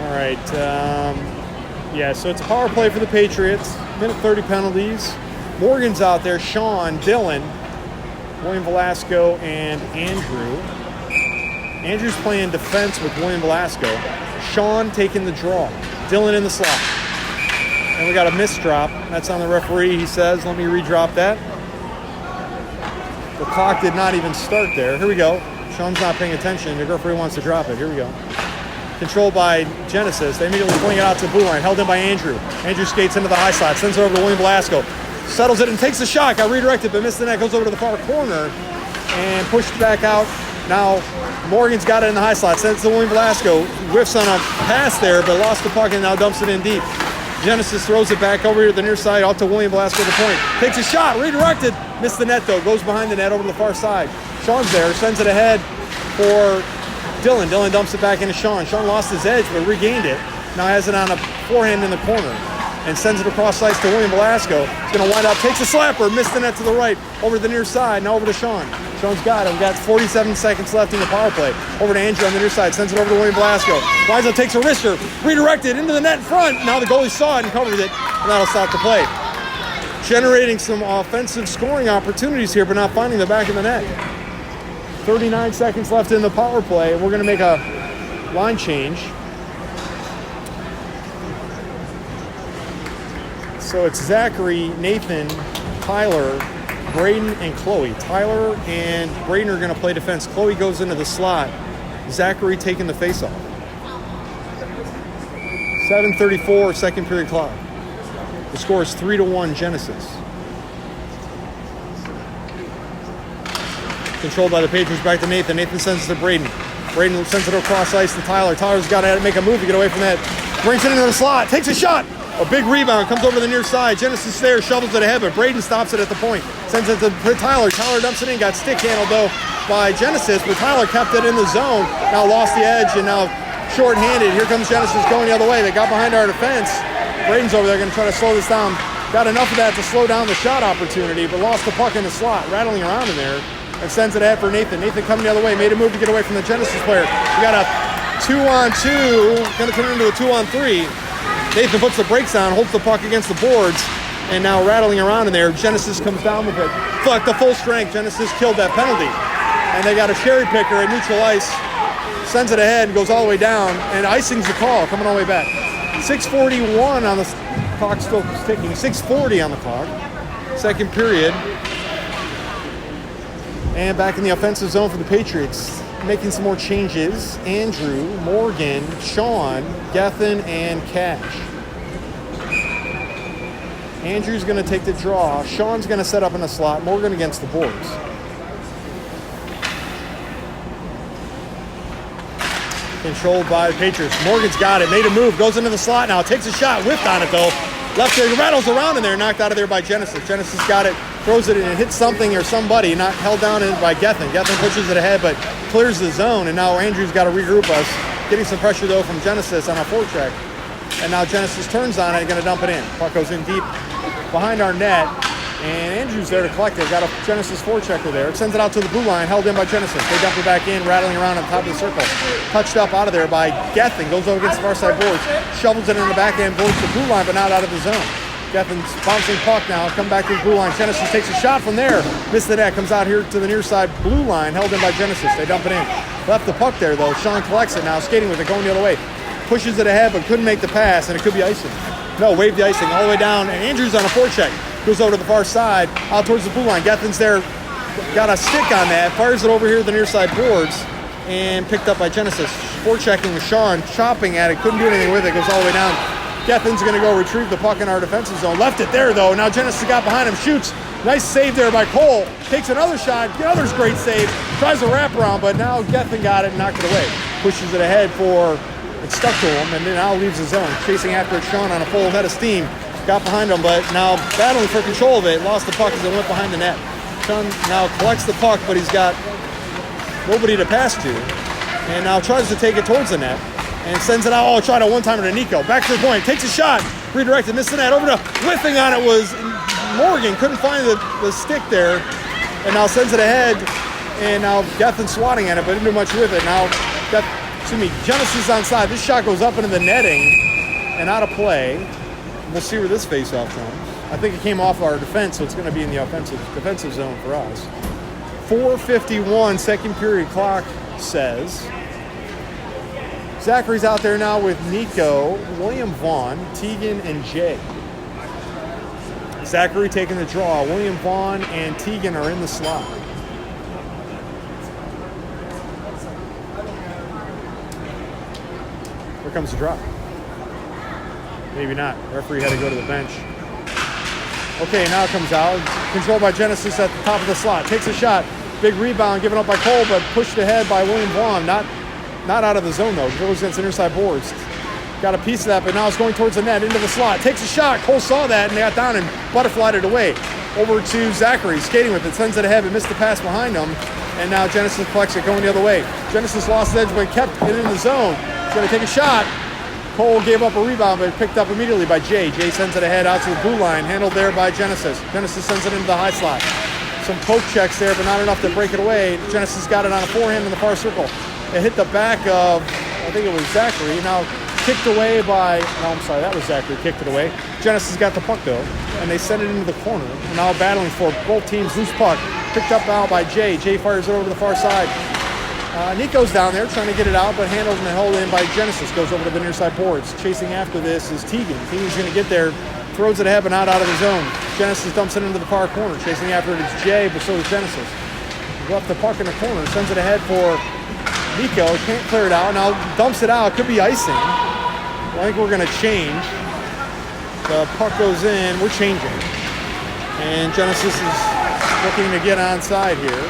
All right. Yeah, so it's a power play for the Patriots. Minute 30 penalties. Morgan's out there. Sean, Dylan, William Velasco, and Andrew. Andrew's playing defense with William Velasco. Sean taking the draw. Dylan in the slot. And we got a miss drop. That's on the referee, he says. Let me redrop that. The clock did not even start there. Here we go. Sean's not paying attention. The referee wants to drop it. Here we go. controlled by Genesis. They immediately fling it out to the blue line, held in by Andrew. Andrew skates into the high slot, sends it over to William Velasco. Settles it and takes a shot, got redirected but missed the net, goes over to the far corner and pushed back out. Now Morgan's got it in the high slot, sends it to William Velasco, whiffs on a pass there but lost the puck and now dumps it in deep. Genesis throws it back over here to the near side, out to William Velasco at the point. Takes a shot, redirected, missed the net though, goes behind the net over to the far side. Sean's there, sends it ahead for Dylan. Dylan dumps it back into Sean. Sean lost his edge but regained it. Now has it on a forehand in the corner and sends it across ice to William Velasco. He's going to wind up, takes a slapper, missed the net to the right, over to the near side, now over to Sean. Sean's got it. We've got 47 seconds left in the power play. Over to Andrew on the near side, sends it over to William Velasco. Winds up, takes a wrister, redirected into the net in front. Now the goalie saw it and covered it, and that'll stop the play. Generating some offensive scoring opportunities here, but not finding the back of the net. 39 seconds left in the power play, and we're going to make a line change. So it's Zachary, Nathan, Tyler, Braden, and Chloe. Tyler and Braden are going to play defense. Chloe goes into the slot. Zachary taking the faceoff. 7:34, second period clock. The score is 3-1 Genesis. Controlled by the Patriots, back to Nathan. Nathan sends it to Braden. Braden sends it across ice to Tyler. Tyler's got to make a move to get away from that. Brings it into the slot, takes a shot. A big rebound, comes over the near side. Genesis there, shovels it ahead, but Braden stops it at the point. Sends it to Tyler. Tyler dumps it in, got stick handled though by Genesis, but Tyler kept it in the zone. Now lost the edge and now short-handed. Here comes Genesis going the other way. They got behind our defense. Braden's over there going to try to slow this down. Got enough of that to slow down the shot opportunity, but lost the puck in the slot, rattling around in there. And sends it ahead for Nathan. Nathan coming the other way, made a move to get away from the Genesis player. We got a 2-on-2, going to turn into a 2-on-3. Nathan puts the brakes on, holds the puck against the boards, and now rattling around in there. Genesis comes down with it. Fuck, the full strength. Genesis killed that penalty. And they got a cherry picker at neutral ice, sends it ahead and goes all the way down, and icing's the call, coming all the way back. 6:41 on the clock, still ticking. 6:40 on the clock. Second period. And back in the offensive zone for the Patriots. Making some more changes. Andrew, Morgan, Sean, Gethin, and Cash. Andrew's going to take the draw. Sean's going to set up in the slot. Morgan against the boards. Controlled by the Patriots. Morgan's got it. Made a move. Goes into the slot now. Takes a shot. Whiffed on it, though. Left there. Rattles around in there. Knocked out of there by Genesis. Genesis got it. Throws it and it hits something or somebody. Not held down by Gethin. Gethin pushes it ahead, but clears the zone. And now Andrew's got to regroup us. Getting some pressure, though, from Genesis on a forecheck. And now Genesis turns on it and going to dump it in. Puck goes in deep behind our net. And Andrew's there to collect it. Got a Genesis forechecker there. It sends it out to the blue line, held in by Genesis. They dump it back in, rattling around on top of the circle. Touched up out of there by Gethin. Goes over against the far side boards. Shovels it in the backhand, boards the blue line, but not out of the zone. Gethin's bouncing puck now. Come back to the blue line. Genesis takes a shot from there. Missed the net. Comes out here to the near side blue line, held in by Genesis. They dump it in. Left the puck there, though. Sean collects it now, skating with it, going the other way. Pushes it ahead, but couldn't make the pass, and it could be icing. No, waved the icing all the way down, and Andrew's on a forecheck. Goes over to the far side, out towards the blue line. Gethin's there, got a stick on that, fires it over here to the near side boards, and picked up by Genesis. Forechecking with Sean, chopping at it, couldn't do anything with it, goes all the way down. Gethin's going to go retrieve the puck in our defensive zone. Left it there, though. Now Genesis got behind him, shoots. Nice save there by Cole. Takes another shot, another great save. Tries a wraparound, but now Gethin got it and knocked it away. Pushes it ahead for, it's stuck to him, and then now leaves the zone. Chasing after it, Sean on a full head of steam. Got behind him, but now battling for control of it. Lost the puck as it went behind the net. Sean now collects the puck, but he's got nobody to pass to. And now tries to take it towards the net. And sends it out. Oh, tried a one-timer to Nico. Back to the point. Takes a shot. Redirected. Missed the net. Over to whiffing on it was Morgan. Couldn't find the stick there. And now sends it ahead. And now Gethin swatting at it, but didn't do much with it. Now, Genesis onside. This shot goes up into the netting and out of play. We'll see where this face-off comes. I think it came off our defense, so it's going to be in the defensive zone for us. 4:51, second period clock says. Zachary's out there now with Nico, William Vaughn, Tegan, and Jay. Zachary taking the draw. William Vaughn and Tegan are in the slot. Here comes the drop. Maybe not. The referee had to go to the bench. Okay, now it comes out. Controlled by Genesis at the top of the slot. Takes a shot. Big rebound given up by Cole, but pushed ahead by William Vaughn. Not out of the zone, though. Goes against the near side boards. Got a piece of that, but now it's going towards the net, into the slot. Takes a shot. Cole saw that, and they got down and butterflied it away. Over to Zachary, skating with it. Sends it ahead, but missed the pass behind him. And now Genesis collects it, going the other way. Genesis lost the edge, but kept it in the zone. He's going to take a shot. Cole gave up a rebound, but picked up immediately by Jay. Jay sends it ahead out to the blue line, handled there by Genesis. Genesis sends it into the high slot. Some poke checks there, but not enough to break it away. Genesis got it on a forehand in the far circle. It hit the back of, I think it was Zachary. Now kicked away by, no, I'm sorry, that was Zachary, kicked it away. Genesis got the puck, though, and they send it into the corner. And now battling for both teams, loose puck. Picked up now by Jay. Jay fires it over to the far side. Nico's down there trying to get it out, but handled and held in by Genesis. Goes over to the near side boards. Chasing after this is Teagan. Teagan's going to get there. Throws it ahead, but not out of the zone. Genesis dumps it into the far corner. Chasing after it is Jay, but so is Genesis. Left the puck in the corner. Sends it ahead for Nico. Can't clear it out. Now dumps it out. Could be icing. I think we're going to change. The puck goes in. We're changing. And Genesis is looking to get onside here.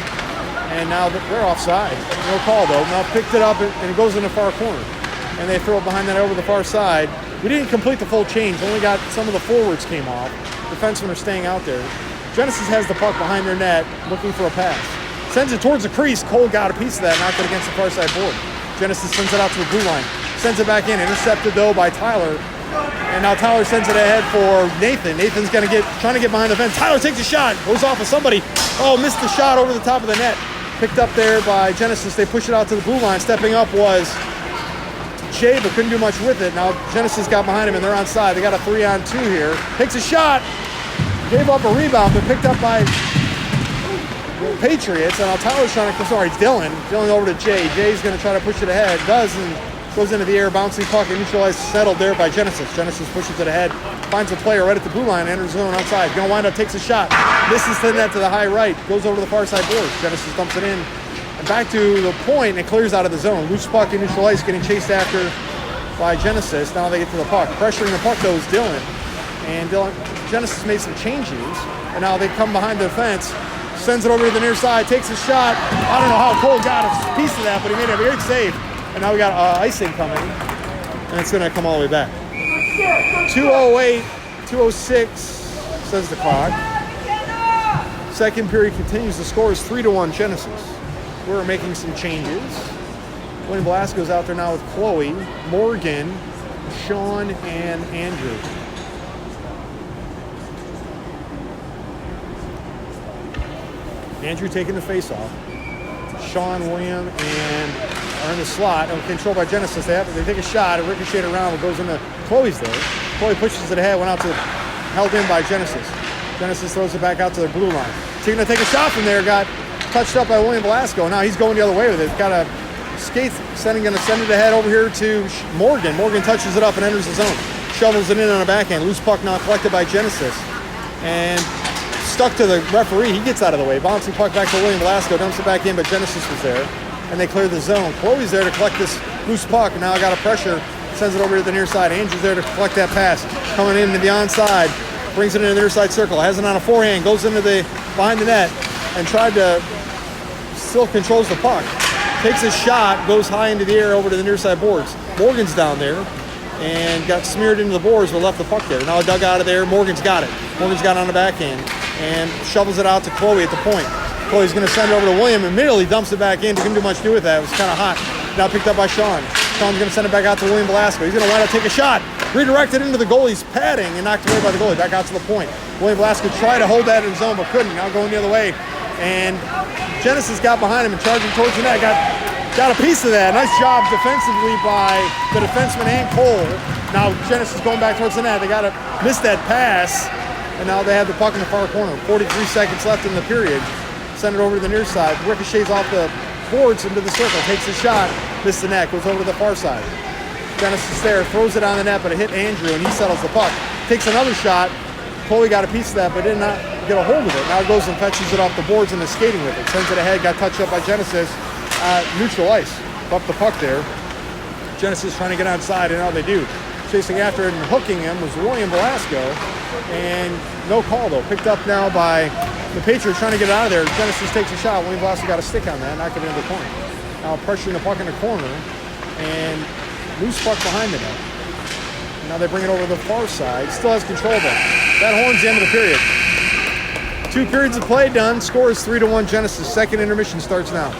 And now they're offside. No call, though. Now picked it up, and it goes in the far corner. And they throw it behind that over the far side. We didn't complete the full change. Only got some of the forwards came off. Defensemen are staying out there. Genesis has the puck behind their net, looking for a pass. Sends it towards the crease. Cole got a piece of that, knocked it against the far side board. Genesis sends it out to the blue line. Sends it back in, intercepted, though, by Tyler. And now Tyler sends it ahead for Nathan. Nathan's trying to get behind the fence. Tyler takes a shot. Goes off of somebody. Oh, missed the shot over the top of the net. Picked up there by Genesis. They push it out to the blue line. Stepping up was Jay, but couldn't do much with it. Now Genesis got behind him, and they're onside. They got a 3-on-2 here. Takes a shot. Gave up a rebound, but picked up by the Patriots. And now Tyler's trying to, sorry, Dylan. Dylan over to Jay. Jay's going to try to push it ahead. Does, and goes into the air. Bouncing puck and neutralized, settled there by Genesis. Genesis pushes it ahead. Finds a player right at the blue line. Enters the zone outside. Going to wind up, takes a shot. Misses the net to the high right. Goes over to the far side boards. Genesis dumps it in. And back to the point, and it clears out of the zone. Loose puck in neutral ice, getting chased after by Genesis. Now they get to the puck. Pressuring the puck, though, is Dylan. And Genesis made some changes. And now they come behind the fence. Sends it over to the near side. Takes a shot. I don't know how Cole got a piece of that, but he made a very save. And now we got icing coming. And it's going to come all the way back. 2:08, 2:06, says the clock. Second period continues. The score is 3-1 Genesis. We're making some changes. William Blasco's out there now with Chloe, Morgan, Sean, and Andrew. Andrew taking the face-off. Sean, William, and are in the slot. And controlled by Genesis. They take a shot. It ricocheted around. It goes into Chloe's there. Chloe pushes it ahead. Went out to held in by Genesis. Genesis throws it back out to the blue line. Taking to take a shot from there. Got touched up by William Blasco. Now he's going the other way with it. Got a skate. Going to send it ahead over here to Morgan. Morgan touches it up and enters the zone. Shovels it in on a backhand. Loose puck now collected by Genesis. And stuck to the referee. He gets out of the way. Bouncing puck back to William Blasco. Dumps it back in, but Genesis was there. And they clear the zone. Chloe's there to collect this loose puck. Now I got a pressure. Sends it over to the near side. Andrew's there to collect that pass. Coming into the onside. Brings it into the near side circle. Has it on a forehand. Goes into the behind the net. And tried to still controls the puck. Takes a shot. Goes high into the air over to the near side boards. Morgan's down there. And got smeared into the boards but left the puck there. Now dug out of there. Morgan's got it. Morgan's got it on the backhand. And shovels it out to Chloe at the point. Chloe's going to send it over to William. Immediately dumps it back in. Didn't do much to do with that. It was kind of hot. Now picked up by Sean. Sean's going to send it back out to William Blasco. He's going to wind up, take a shot. Redirected into the goalie's padding and knocked away by the goalie. Back out to the point. William Blasco tried to hold that in zone but couldn't. Now going the other way. And Genesis got behind him and charging towards the net. Got a piece of that. Nice job defensively by the defenseman and Cole. Now Genesis going back towards the net. They got to miss that pass. And now they have the puck in the far corner. 43 seconds left in the period. Send it over to the near side. Ricochets off the boards into the circle. Takes a shot. Missed the net. Goes over to the far side. Genesis there. Throws it on the net, but it hit Andrew, and he settles the puck. Takes another shot. Chloe got a piece of that, but did not get a hold of it. Now it goes and fetches it off the boards and is skating with it. Sends it ahead. Got touched up by Genesis. Neutral ice. Bumped the puck there. Genesis trying to get outside, and how they do. Chasing after it and hooking him was William Velasco, and no call though. Picked up now by the Patriots trying to get it out of there. Genesis takes a shot. William Velasco got a stick on that, knocked it into the corner. Now pressuring the puck in the corner, and loose puck behind the net. Now they bring it over to the far side. Still has control of it. That horns the end of the period. 2 periods of play done. Score is 3-1 Genesis. Second intermission starts now.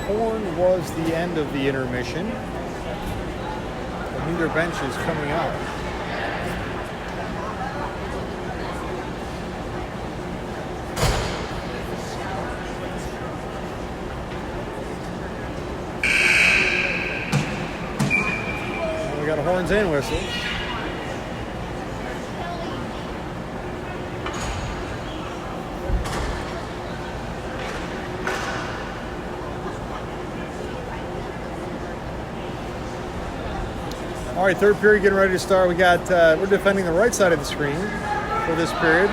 Horn was the end of the intermission. Neither bench is coming up. And we got a horns and whistles. All right, third period getting ready to start. We got we're defending the right side of the screen for this period.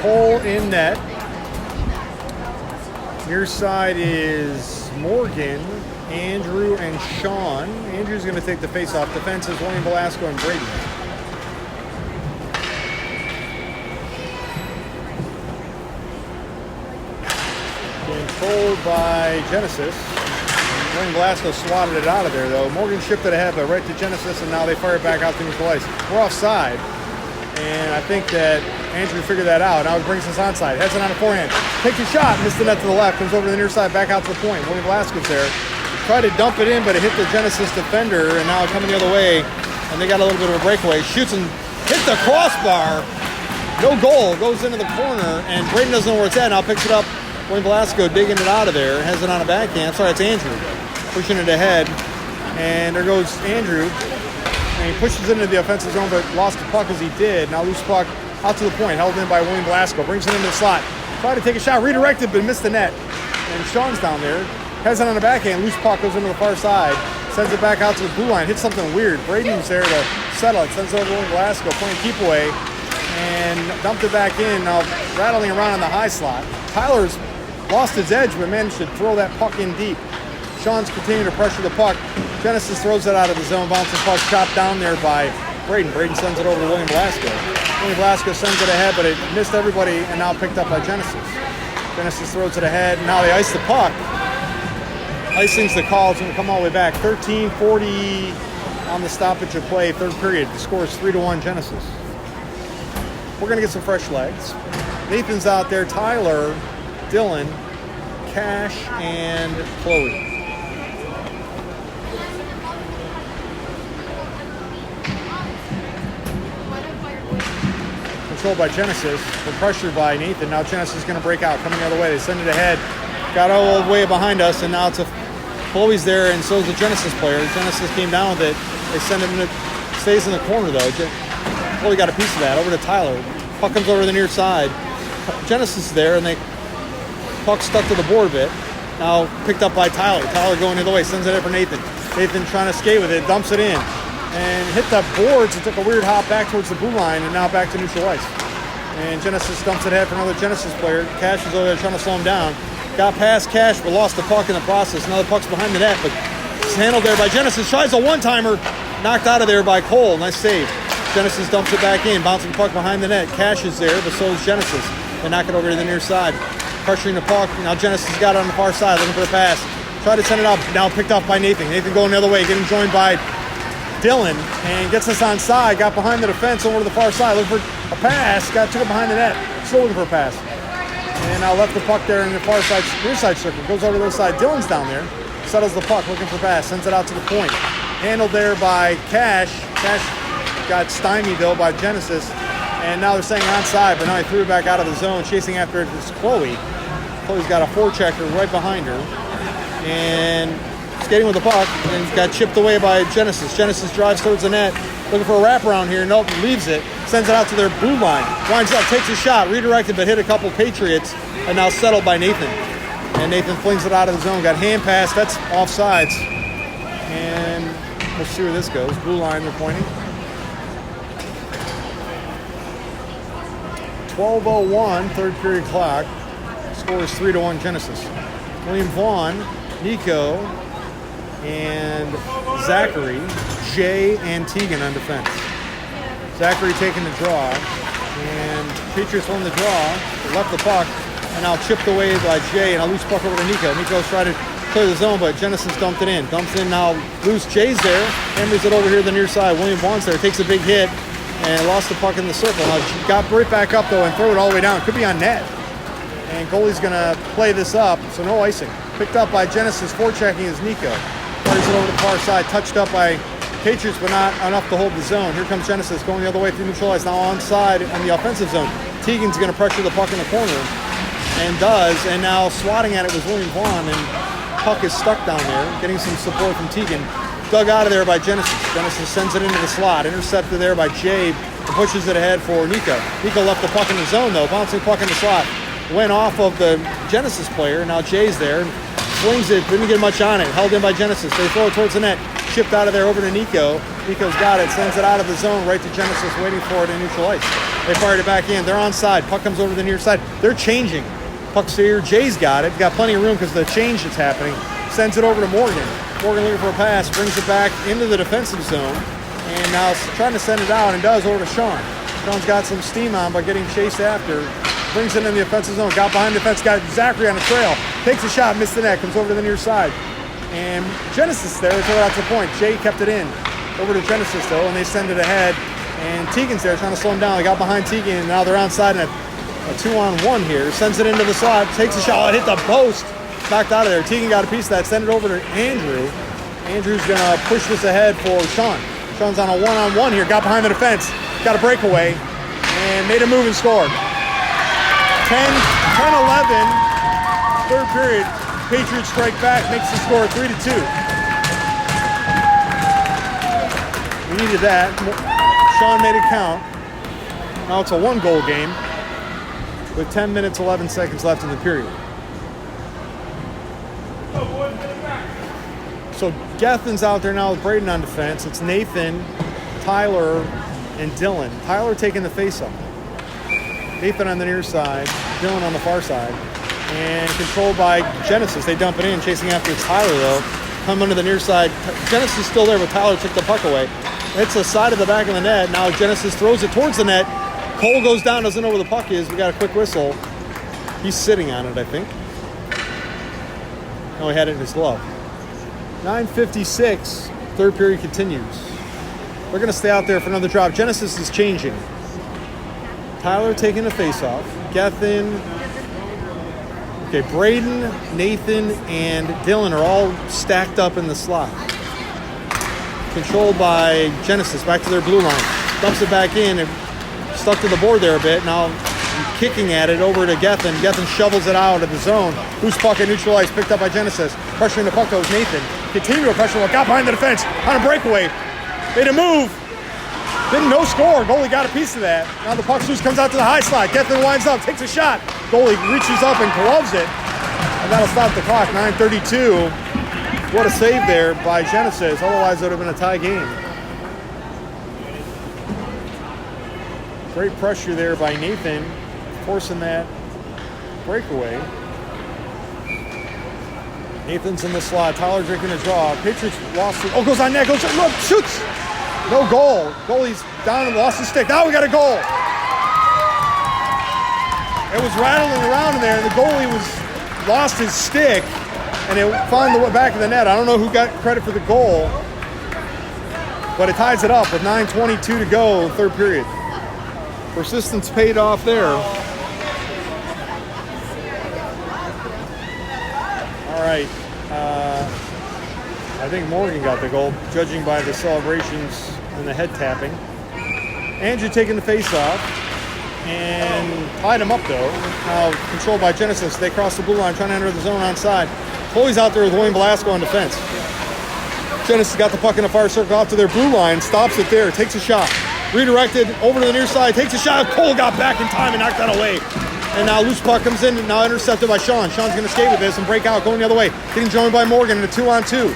Cole in net. Near side is Morgan, Andrew, and Sean. Andrew's going to take the face-off. Defense is William Velasco and Brady. Controlled by Genesis. William Velasco swatted it out of there, though. Morgan shipped it ahead, but right to Genesis, and now they fire it back out to neutral ice. We're offside, and I think that Andrew figured that out. Now he brings us onside. Heads it on a forehand. Takes a shot, missed the net to the left, comes over to the near side, back out to the point. William Velasco's there. Tried to dump it in, but it hit the Genesis defender, and now coming the other way, and they got a little bit of a breakaway. Shoots and hits the crossbar. No goal. Goes into the corner, and Braden doesn't know where it's at. Now picks it up. William Velasco digging it out of there. Has it on a backhand. Sorry, it's Andrew. Pushing it ahead, and there goes Andrew, and he pushes into the offensive zone, but lost the puck as he did. Now loose puck out to the point, held in by William Velasco, brings it into the slot, tried to take a shot, redirected, but missed the net, and Sean's down there, has it on the backhand, loose puck goes into the far side, sends it back out to the blue line, hits something weird. Braden's there to settle it, sends it over to William Velasco, playing keep away, and dumped it back in, now rattling around in the high slot. Tyler's lost his edge, but managed to throw that puck in deep. Sean's continuing to pressure the puck. Genesis throws it out of the zone, bouncing puck chopped down there by Braden. Braden sends it over to William Blasco. William Blasco sends it ahead, but it missed everybody and now picked up by Genesis. Genesis throws it ahead. Now they ice the puck. Icing's the call. It's going to come all the way back. 13:40 on the stoppage of play, third period. The score is 3-1 Genesis. We're going to get some fresh legs. Nathan's out there. Tyler, Dylan, Cash, and Chloe. Controlled by Genesis. We're pressured by Nathan. Now Genesis is going to break out, coming the other way. They send it ahead. Got all the way behind us, and now Chloe's there, and so is the Genesis player. Genesis came down with it. They send him in. Stays in the corner though. Chloe got a piece of that. Over to Tyler. Puck comes over to the near side. Genesis is there, and puck stuck to the board a bit. Now picked up by Tyler. Tyler going the other way. Sends it in for Nathan. Nathan trying to skate with it. Dumps it in. And hit the boards and took a weird hop back towards the blue line and now back to neutral ice. And Genesis dumps it ahead for another Genesis player. Cash is over there trying to slow him down. Got past Cash but lost the puck in the process. Now the puck's behind the net, but it's handled there by Genesis. Tries a one-timer. Knocked out of there by Cole. Nice save. Genesis dumps it back in. Bouncing the puck behind the net. Cash is there, but so is Genesis. They knock it over to the near side. Pressuring the puck. Now Genesis got it on the far side looking for a pass. Tried to send it up. Now picked off by Nathan. Nathan going the other way. Getting joined by Dylan and gets us on side, got behind the defense over to the far side, looking for a pass, took it behind the net, still looking for a pass. And now left the puck there in the far side, near side circle, goes over to the other side. Dylan's down there, settles the puck, looking for a pass, sends it out to the point. Handled there by Cash. Cash got stymied though by Genesis, and now they're saying onside, but now he threw it back out of the zone, chasing after it is Chloe. Chloe's got a forechecker right behind her, and skating with the puck, and got chipped away by Genesis. Genesis drives towards the net, looking for a wraparound here. Nope, leaves it, sends it out to their blue line. Winds up, takes a shot, redirected, but hit a couple Patriots, and now settled by Nathan. And Nathan flings it out of the zone. Got hand pass, that's offsides. And we'll see where this goes. Blue line, they're pointing. 12:01, third period clock. Score is 3-1 Genesis. William Vaughn, Nico, and Zachary, Jay, and Tegan on defense. Zachary taking the draw, and Patriots won the draw, left the puck, and now chipped away by Jay, and a loose puck over to Nico. Nico's trying to clear the zone, but Genesis dumped it in. Dumps in now, loose. Jay's there, hammers it over here to the near side. William Vaughn's there, takes a big hit, and lost the puck in the circle. Now got right back up though and throw it all the way down. Could be on net. And goalie's gonna play this up, so no icing. Picked up by Genesis, forechecking is Nico. Carries it over to the far side, touched up by Patriots, but not enough to hold the zone. Here comes Genesis going the other way through neutral ice, now onside on the offensive zone. Tegan's gonna pressure the puck in the corner, and does, and now swatting at it was William Vaughn, and puck is stuck down there, getting some support from Tegan. Dug out of there by Genesis. Genesis sends it into the slot, intercepted there by Jay, and pushes it ahead for Nico. Nico left the puck in the zone though, bouncing puck in the slot. Went off of the Genesis player, now Jay's there, swings it, didn't get much on it, held in by Genesis. They throw it towards the net, chipped out of there over to Nico. Nico's got it, sends it out of the zone right to Genesis, waiting for it in neutral ice. They fired it back in, they're onside, puck comes over to the near side. They're changing. Puck's here, Jay's got it, got plenty of room because of the change that's happening. Sends it over to Morgan. Morgan looking for a pass, brings it back into the defensive zone, and now trying to send it out, and does over to Sean. Sean's got some steam on by getting chased after. Brings it in the offensive zone, got behind the defense, got Zachary on the trail, takes a shot, missed the net, comes over to the near side. And Genesis there, throw it out to the point. Jay kept it in. Over to Genesis though, and they send it ahead. And Tegan's there trying to slow him down. They got behind Tegan, and now they're onside in a 2-on-1 here. Sends it into the slot, takes a shot, hit the post, knocked out of there. Tegan got a piece of that, send it over to Andrew. Andrew's gonna push this ahead for Sean. Sean's on a 1-on-1 here, got behind the defense, got a breakaway, and made a move and scored. 10-11, third period. Patriots strike back, makes the score 3-2. We needed that. Sean made it count. Now it's a 1-goal game with 10 minutes, 11 seconds left in the period. So Gethin's out there now with Braden on defense. It's Nathan, Tyler, and Dylan. Tyler taking the face-off. Nathan on the near side, Dylan on the far side, and controlled by Genesis. They dump it in, chasing after Tyler though. come under the near side. Genesis is still there, but Tyler took the puck away. It's the side of the back of the net. Now Genesis throws it towards the net. Cole goes down, doesn't know where the puck is. We got a quick whistle. He's sitting on it, I think. No, he had it in his glove. 9:56. Third period continues. They're going to stay out there for another drop. Genesis is changing. Tyler taking a face-off. Gethin. Okay, Braden, Nathan, and Dylan are all stacked up in the slot. Controlled by Genesis. Back to their blue line. Dumps it back in and stuck to the board there a bit. Now kicking at it over to Gethin. Gethin shovels it out of the zone. Loose puck at neutral ice. Picked up by Genesis. Pressuring the puck goes Nathan. Continue to pressure. Got behind the defense on a breakaway. Made a move. Didn't no score. Goalie got a piece of that. Now the puck loose, comes out to the high slot. Gethin winds up, takes a shot. Goalie reaches up and gloves it. And that'll stop the clock. 9:32. What a save there by Genesis. Otherwise, it would have been a tie game. Great pressure there by Nathan, forcing that breakaway. Nathan's in the slot. Tyler drinking a draw. Patriots lost it. Oh, goes on net. Goes look, shoots. No goal. Goalie's down and lost his stick. Now we got a goal. It was rattling around in there, and the goalie lost his stick, and it found the back of the net. I don't know who got credit for the goal, but it ties it up with 9:22 to go, third period. Persistence paid off there. All right. I think Morgan got the goal, judging by the celebrations and the head tapping. Andrew taking the face-off and tied him up, though. Now controlled by Genesis. They cross the blue line, trying to enter the zone onside. Chloe's out there with William Velasco on defense. Genesis got the puck in the far circle out to their blue line, stops it there, takes a shot. Redirected over to the near side, takes a shot. Cole got back in time and knocked that away. And now loose puck comes in, now intercepted by Sean. Sean's going to skate with this and break out, going the other way. Getting joined by Morgan in a 2-on-2.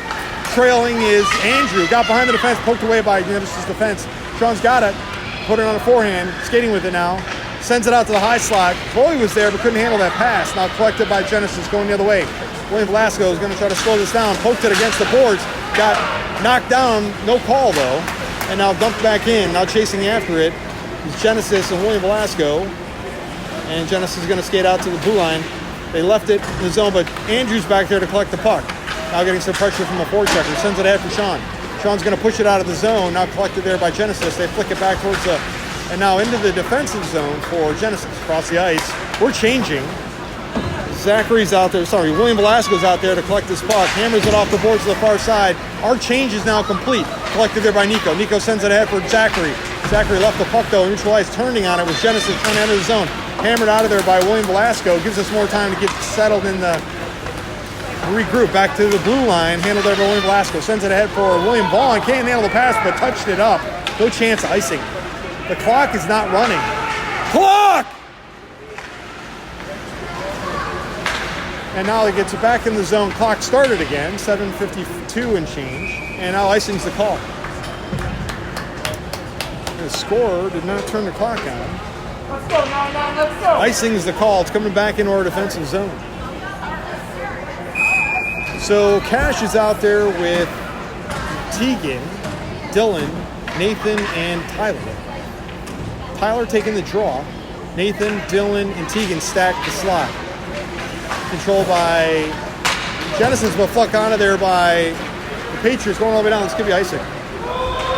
Trailing is Andrew. Got behind the defense, poked away by Genesis' defense. Sean's got it. Put it on a forehand. Skating with it now. Sends it out to the high slot. Chloe was there but couldn't handle that pass. Now collected by Genesis, going the other way. William Velasco is going to try to slow this down. Poked it against the boards. Got knocked down. No call, though. And now dumped back in. Now chasing after it is Genesis and William Velasco. And Genesis is going to skate out to the blue line. They left it in the zone, but Andrew's back there to collect the puck. Now getting some pressure from a forechecker. Sends it ahead for Sean. Sean's going to push it out of the zone. Now collected there by Genesis. They flick it back towards the... And now into the defensive zone for Genesis. Across the ice. We're changing. Zachary's out there. Sorry, William Velasco's out there to collect this puck. Hammers it off the boards to the far side. Our change is now complete. Collected there by Nico. Nico sends it ahead for Zachary. Zachary left the puck, though. Neutral ice, turning on it with Genesis trying to enter the zone. Hammered out of there by William Velasco. Gives us more time to get settled in the regroup. Back to the blue line. Handled there by William Velasco. Sends it ahead for William Vaughn. Can't handle the pass, but touched it up. No chance of icing. The clock is not running. Clock! And now he gets it back in the zone. Clock started again. 7:52 and change. And now icing's the call. The scorer did not turn the clock on. Let's go, 9-9, let's go. Icing is the call. It's coming back into our defensive zone. So Cash is out there with Tegan, Dylan, Nathan, and Tyler. Tyler taking the draw. Nathan, Dylan, and Tegan stack the slot. Controlled by Genesis, but fluck out of there by the Patriots, going all the way down. This could be icing.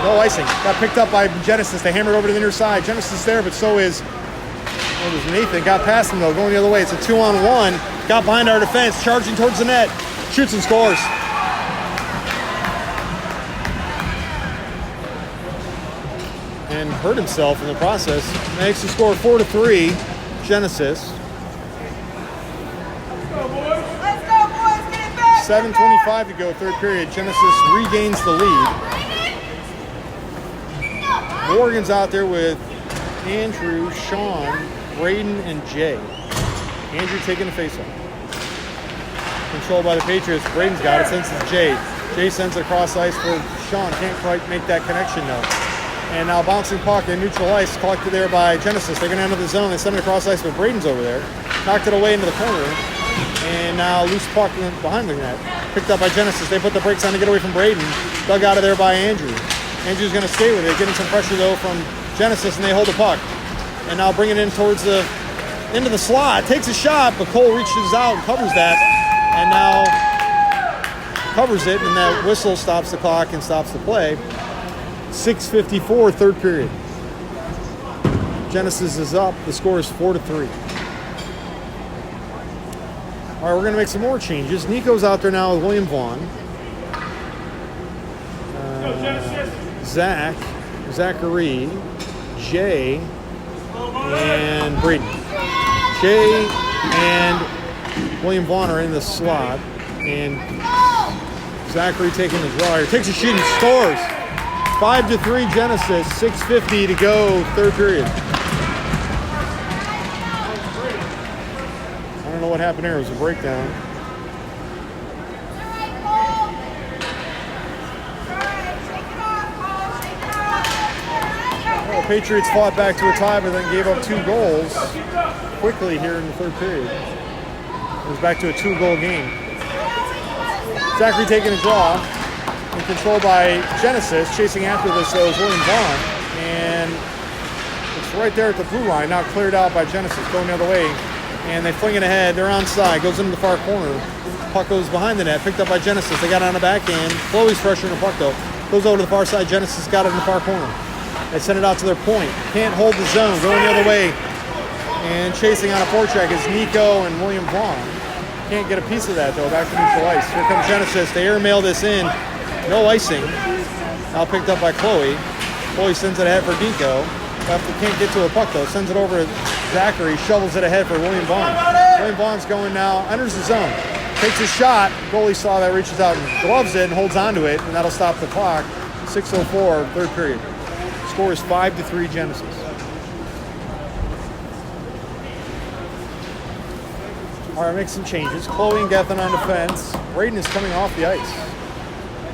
No icing. Got picked up by Genesis. They hammered over to the inner side. Genesis there, but so is Nathan. Got past him, though, going the other way. It's a 2-on-1. Got behind our defense, charging towards the net. Shoots and scores. And hurt himself in the process. Makes the score 4-3. Genesis. Let's go, boys, get it back. 7:25 to go, third period. Genesis regains the lead. Morgan's out there with Andrew, Sean, Braden, and Jay. Andrew taking the faceoff. Controlled by the Patriots. Braden's got it. Sends it to Jay. Jay sends it across ice for Sean. Can't quite make that connection, though. And now bouncing puck in neutral ice, collected there by Genesis. They're going to enter the zone. They send it across ice, but Braden's over there. Knocked it away into the corner. And now loose puck behind the net. Picked up by Genesis. They put the brakes on to get away from Braden. Dug out of there by Andrew. Andrew's going to stay with it. Getting some pressure, though, from Genesis, and they hold the puck. And now bring it in towards the into the slot. Takes a shot, but Cole reaches out and covers that. And now covers it, and that whistle stops the clock and stops the play. 6:54, third period. Genesis is up. The score is 4-3. All right, we're going to make some more changes. Nico's out there now with William Vaughn. Zachary, Jay, and Braden. Jay and William Vaughn are in the slot, and Zachary taking the draw here. Takes a shoot and scores. 5-3 Genesis, 6:50 to go, third period. I don't know what happened there. It was a breakdown. Well, the Patriots fought back to a tie, but then gave up 2 goals quickly here in the third period. It was back to a 2-goal game. Zachary taking a draw and controlled by Genesis. Chasing after this, though, is William Vaughn. And it's right there at the blue line, now cleared out by Genesis, going the other way. And they fling it ahead. They're onside. Goes into the far corner. Puck goes behind the net. Picked up by Genesis. They got it on the backhand. Chloe's pressuring the puck, though. Goes over to the far side. Genesis got it in the far corner. They send it out to their point. Can't hold the zone. Going the other way. And chasing on a forecheck is Nico and William Vaughn. Can't get a piece of that, though. Back to neutral ice. Here comes Genesis. They airmail this in. No icing. Now picked up by Chloe. Chloe sends it ahead for Nico. Can't get to a puck, though. Sends it over to Zachary. Shovels it ahead for William Vaughn. William Vaughn's going now. Enters the zone. Takes a shot. Goalie saw that, reaches out and gloves it and holds onto it, and that'll stop the clock. 6:04, third period. Score is 5-3 Genesis. All right, make some changes. Chloe and Gethin on defense. Braden is coming off the ice.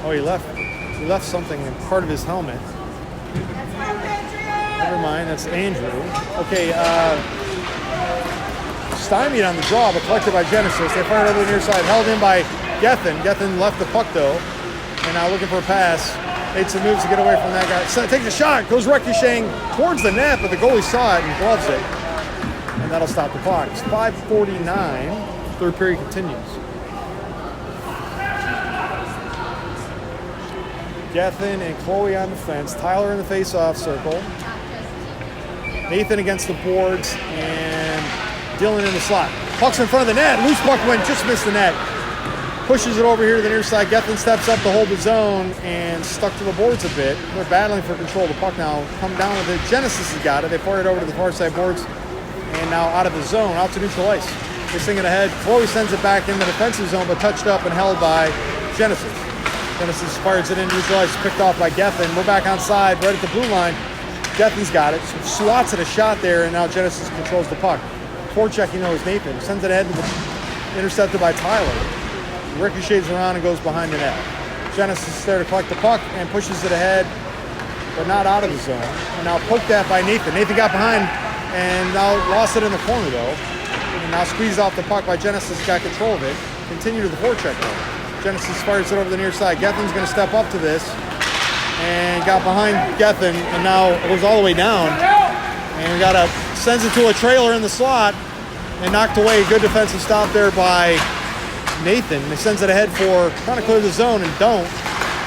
Oh, he left something in part of his helmet. Never mind, that's Andrew. Okay, stymied on the draw, but collected by Genesis. They fired over the near side, held in by Gethin. Gethin left the puck, though, and now looking for a pass. Made some moves to get away from that guy. So takes a shot, goes ricocheting towards the net, but the goalie saw it and gloves it. And that'll stop the clock. It's 5:49. Third period continues. Gethin and Chloe on defense. Tyler in the face-off circle. Nathan against the boards, and Dylan in the slot. Puck's in front of the net. Loose puck went, just missed the net. Pushes it over here to the near side. Gethin steps up to hold the zone and stuck to the boards a bit. They're battling for control of the puck now. Come down with it. Genesis has got it. They fire it over to the far side boards, and now out of the zone, out to neutral ice. They sing it ahead. Chloe sends it back in the defensive zone, but touched up and held by Genesis. Genesis fires it in neutral ice, picked off by Gethin. We're back on side, right at the blue line. Gethin's got it. Swats at a shot there, and now Genesis controls the puck. Forechecking, though, is Nathan. Sends it ahead to the intercepted by Tyler. Ricochets around and goes behind the net. Genesis is there to collect the puck and pushes it ahead, but not out of the zone. And now poked at by Nathan. Nathan got behind and now lost it in the corner, though. And now squeezed off the puck by Genesis, got control of it. Continue to the forecheck, though. Genesis fires it over the near side. Gethin's going to step up to this and got behind Gethin, and now it goes all the way down. And sends it to a trailer in the slot and knocked away. Good defensive stop there by Nathan. He sends it ahead for trying to clear the zone and don't.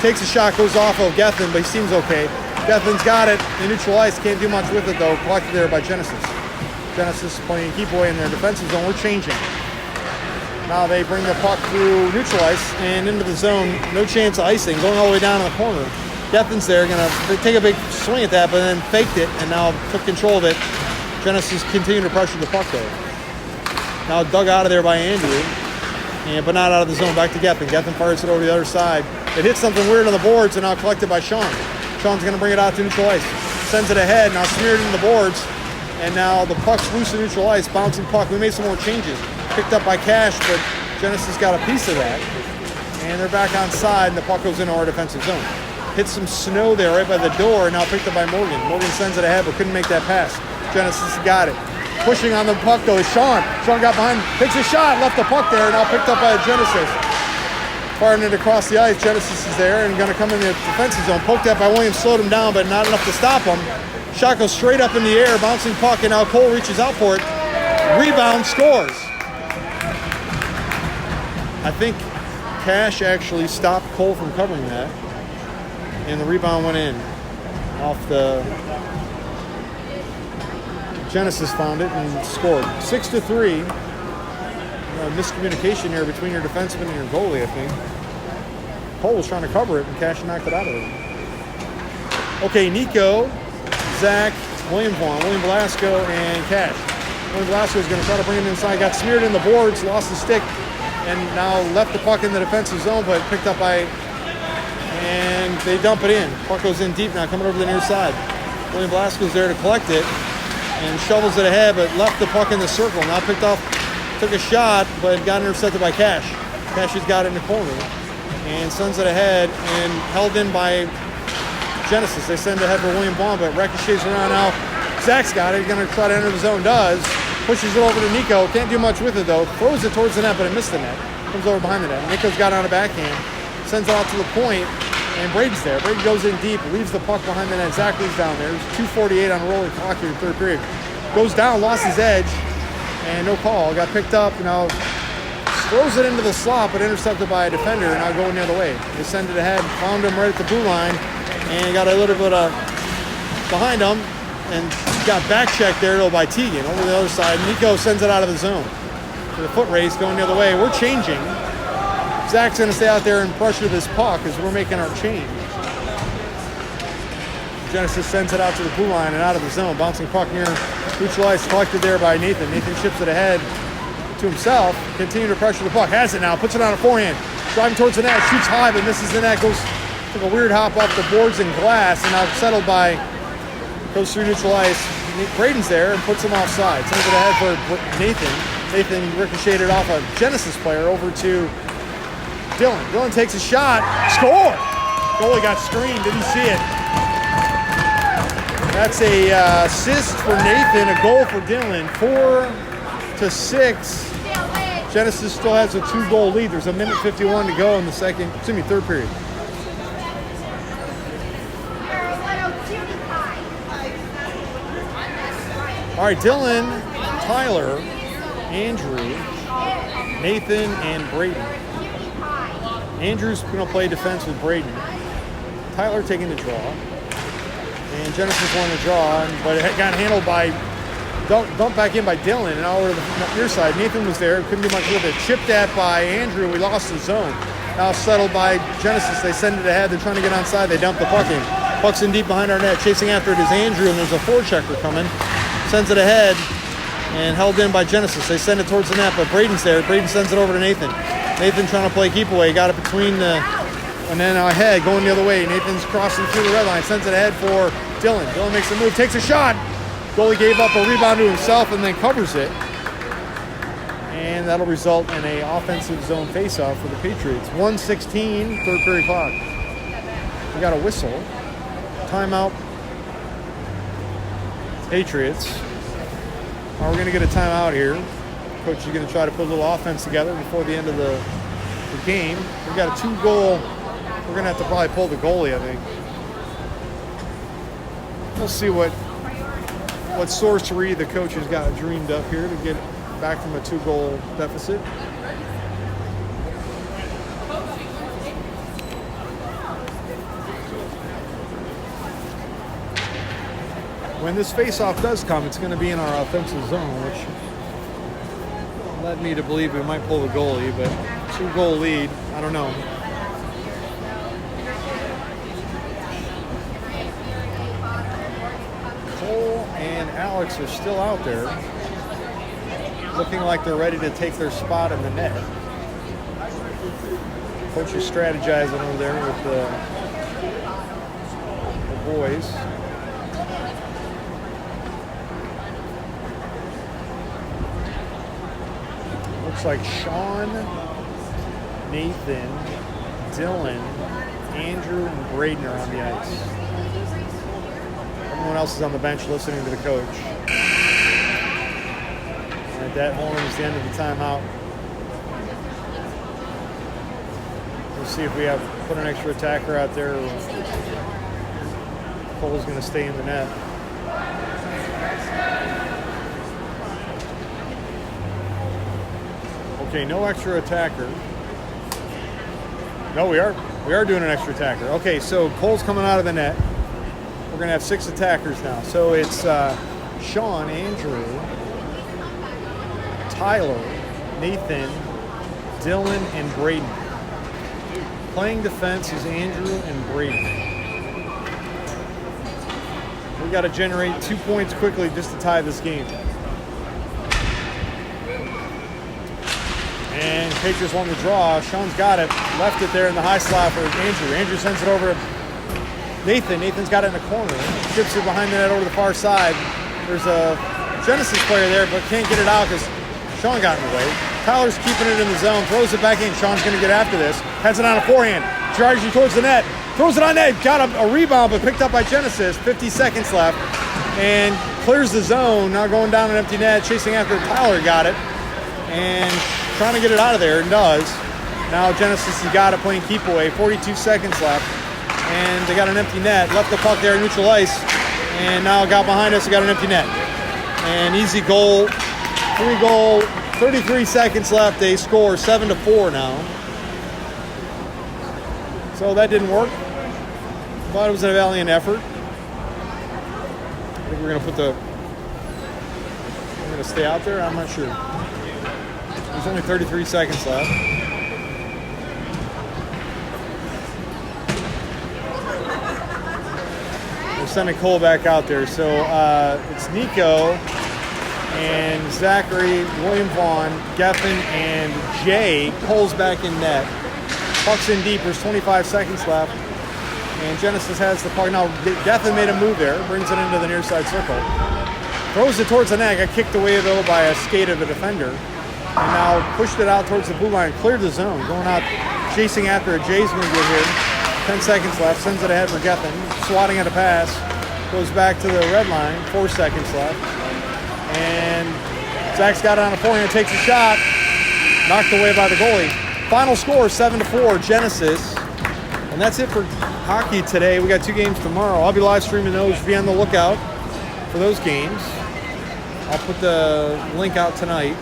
Takes a shot, goes off of Gethin, but he seems okay. Gethin's got it in neutral ice. Can't do much with it, though. Collected there by Genesis. Genesis playing keep away in their defensive zone. We're changing. Now they bring the puck through neutral ice and into the zone. No chance of icing. Going all the way down in the corner. Gethin's there. Going to take a big swing at that, but then faked it and now took control of it. Genesis continuing to pressure the puck, though. Now dug out of there by Andrew. But not out of the zone. Back to Gethin. Gethin fires it over the other side. It hits something weird on the boards and now collected by Sean. Sean's going to bring it out to neutral ice. Sends it ahead. Now smeared into the boards. And now the puck's loose in neutral ice. Bouncing puck. We made some more changes. Picked up by Cash, but Genesis got a piece of that. And they're back on side, and the puck goes into our defensive zone. Hit some snow there right by the door. Now picked up by Morgan. Morgan sends it ahead, but couldn't make that pass. Genesis got it. Pushing on the puck though is Sean. Sean got behind, takes a shot, left the puck there, now picked up by Genesis. Firing it across the ice. Genesis is there and going to come in the defensive zone. Poked at by Williams, slowed him down, but not enough to stop him. Shot goes straight up in the air, bouncing puck, and now Cole reaches out for it. Rebound, scores. I think Cash actually stopped Cole from covering that, and the rebound went in off the... Genesis found it and scored. 6-3. Miscommunication here between your defenseman and your goalie, I think. Cole was trying to cover it, and Cash knocked it out of it. Okay, Nico, Zach, William Vaughn, William Velasco, and Cash. William Velasco is going to try to bring it inside. Got smeared in the boards, lost the stick, and now left the puck in the defensive zone, but picked up by... And they dump it in. Puck goes in deep now, coming over the near side. William Velasco's there to collect it and shovels it ahead, but left the puck in the circle. Now picked off, took a shot, but got intercepted by Cash. Cash has got it in the corner and sends it ahead and held in by Genesis. They send it ahead for William Vaughn, but ricochets around now. Zach's got it. He's going to try to enter the zone. Does. Pushes it over to Nico. Can't do much with it, though. Throws it towards the net, but it missed the net. Comes over behind the net. Nico's got it on a backhand. Sends it out to the point, and Braden's there. Braden goes in deep, leaves the puck behind the net. Zachary's down there. There's 2:48 on the rolling clock here in the third period. Goes down, lost his edge, and no call. Got picked up, now throws it into the slot, but intercepted by a defender, and now going the other way. They send it ahead, found him right at the blue line, and got a little bit of behind him, and got back checked there though by Teagan over the other side. Nico sends it out of the zone. For the foot race going the other way. We're changing. Zach's going to stay out there and pressure this puck as we're making our change. Genesis sends it out to the blue line and out of the zone. Bouncing puck near neutral ice, collected there by Nathan. Nathan chips it ahead to himself. Continue to pressure the puck. Has it now. Puts it on a forehand. Driving towards the net. Shoots high, but misses the net. Took a weird hop off the boards and glass, and now settled by... Goes through neutral ice. Braden's there and puts him offside. Sends it ahead for Nathan. Nathan ricocheted off a Genesis player over to Dylan. Dylan takes a shot. Score! Goalie got screened. Didn't see it. That's a assist for Nathan. A goal for Dylan. 4-6. Genesis still has a 2-goal lead. There's a minute 51 to go in the third period. All right, Dylan, Tyler, Andrew, Nathan, and Braden. Andrew's going to play defense with Braden. Tyler taking the draw. And Genesis won the draw, but it got handled by, dumped back in by Dylan, and all over the near side. Nathan was there, couldn't do much with it. Chipped at by Andrew, we lost the zone. Now settled by Genesis, they send it ahead, they're trying to get onside, they dump the puck in. Puck's in deep behind our net, chasing after it is Andrew, and there's a forechecker coming. Sends it ahead and held in by Genesis. They send it towards the net, but Braden's there. Braden sends it over to Nathan. Nathan trying to play keep away. Got it between the, and then ahead, going the other way. Nathan's crossing through the red line. Sends it ahead for Dylan. Dylan makes a move, takes a shot. Goalie gave up a rebound to himself and then covers it. And that'll result in an offensive zone faceoff for the Patriots. 1:16, third period clock. We got a whistle. Timeout. Patriots. We're going to get a timeout here. Coach is going to try to put a little offense together before the end of the game. We've got a 2-goal. We're going to have to probably pull the goalie, I think. We'll see what sorcery the coach has got dreamed up here to get back from a 2-goal deficit. When this face-off does come, it's going to be in our offensive zone, which led me to believe we might pull the goalie, but 2-goal lead, I don't know. Cole and Alex are still out there, looking like they're ready to take their spot in the net. Coach is strategizing over there with the boys. Looks like Sean, Nathan, Dylan, Andrew, and Braden are on the ice. Everyone else is on the bench listening to the coach. And that horn is the end of the timeout. We'll see if we have put an extra attacker out there. Or Cole's going to stay in the net. Okay, no extra attacker. No, we are doing an extra attacker. Okay, so Cole's coming out of the net. We're going to have 6 attackers now. So it's Sean, Andrew, Tyler, Nathan, Dylan, and Braden. Playing defense is Andrew and Braden. We got to generate 2 points quickly just to tie this game. And Patriots want to draw. Sean's got it. Left it there in the high slot for Andrew. Andrew sends it over to Nathan. Nathan's got it in the corner. Chips it behind the net over to the far side. There's a Genesis player there, but can't get it out because Sean got in the way. Tyler's keeping it in the zone. Throws it back in. Sean's going to get after this. Has it on a forehand. Charging towards the net. Throws it on net. Got a rebound, but picked up by Genesis. 50 seconds left. And clears the zone. Now going down an empty net. Chasing after Tyler. Got it. And trying to get it out of there, and does. Now Genesis has got it, playing keep away. 42 seconds left, and they got an empty net. Left the puck there, neutral ice, and now got behind us. They got an empty net, and easy goal. 3-goal. 33 seconds left. They score 7-4 now. So that didn't work, but it was a valiant effort. I think we're gonna stay out there. I'm not sure. There's only 33 seconds left. We're sending Cole back out there. So it's Nico and Zachary, William Vaughn, Geffen, and Jay. Cole's back in net. Puck's in deep. There's 25 seconds left. And Genesis has the puck. Now, Geffen made a move there. Brings it into the near side circle. Throws it towards the net. Got kicked away, though, by a skate of a defender. And now pushed it out towards the blue line, cleared the zone, going out, chasing after it. Jay's going to get here. 10 seconds left, sends it ahead for Geffen, swatting at a pass, goes back to the red line, 4 seconds left. And Zach's got it on a forehand, takes a shot, knocked away by the goalie. Final score, 7-4, Genesis. And that's it for hockey today. We got 2 games tomorrow. I'll be live streaming those. Be on the lookout for those games. I'll put the link out tonight.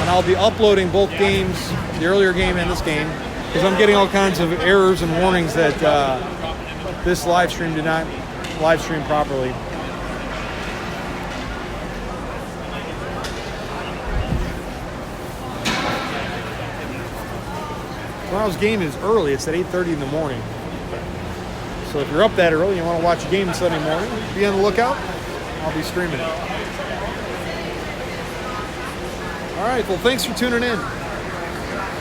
And I'll be uploading both games, the earlier game and this game, because I'm getting all kinds of errors and warnings that this live stream did not live stream properly. Tomorrow's game is early. It's at 8:30 in the morning. So if you're up that early and you want to watch a game Sunday morning, be on the lookout. I'll be streaming it. All right, well, thanks for tuning in.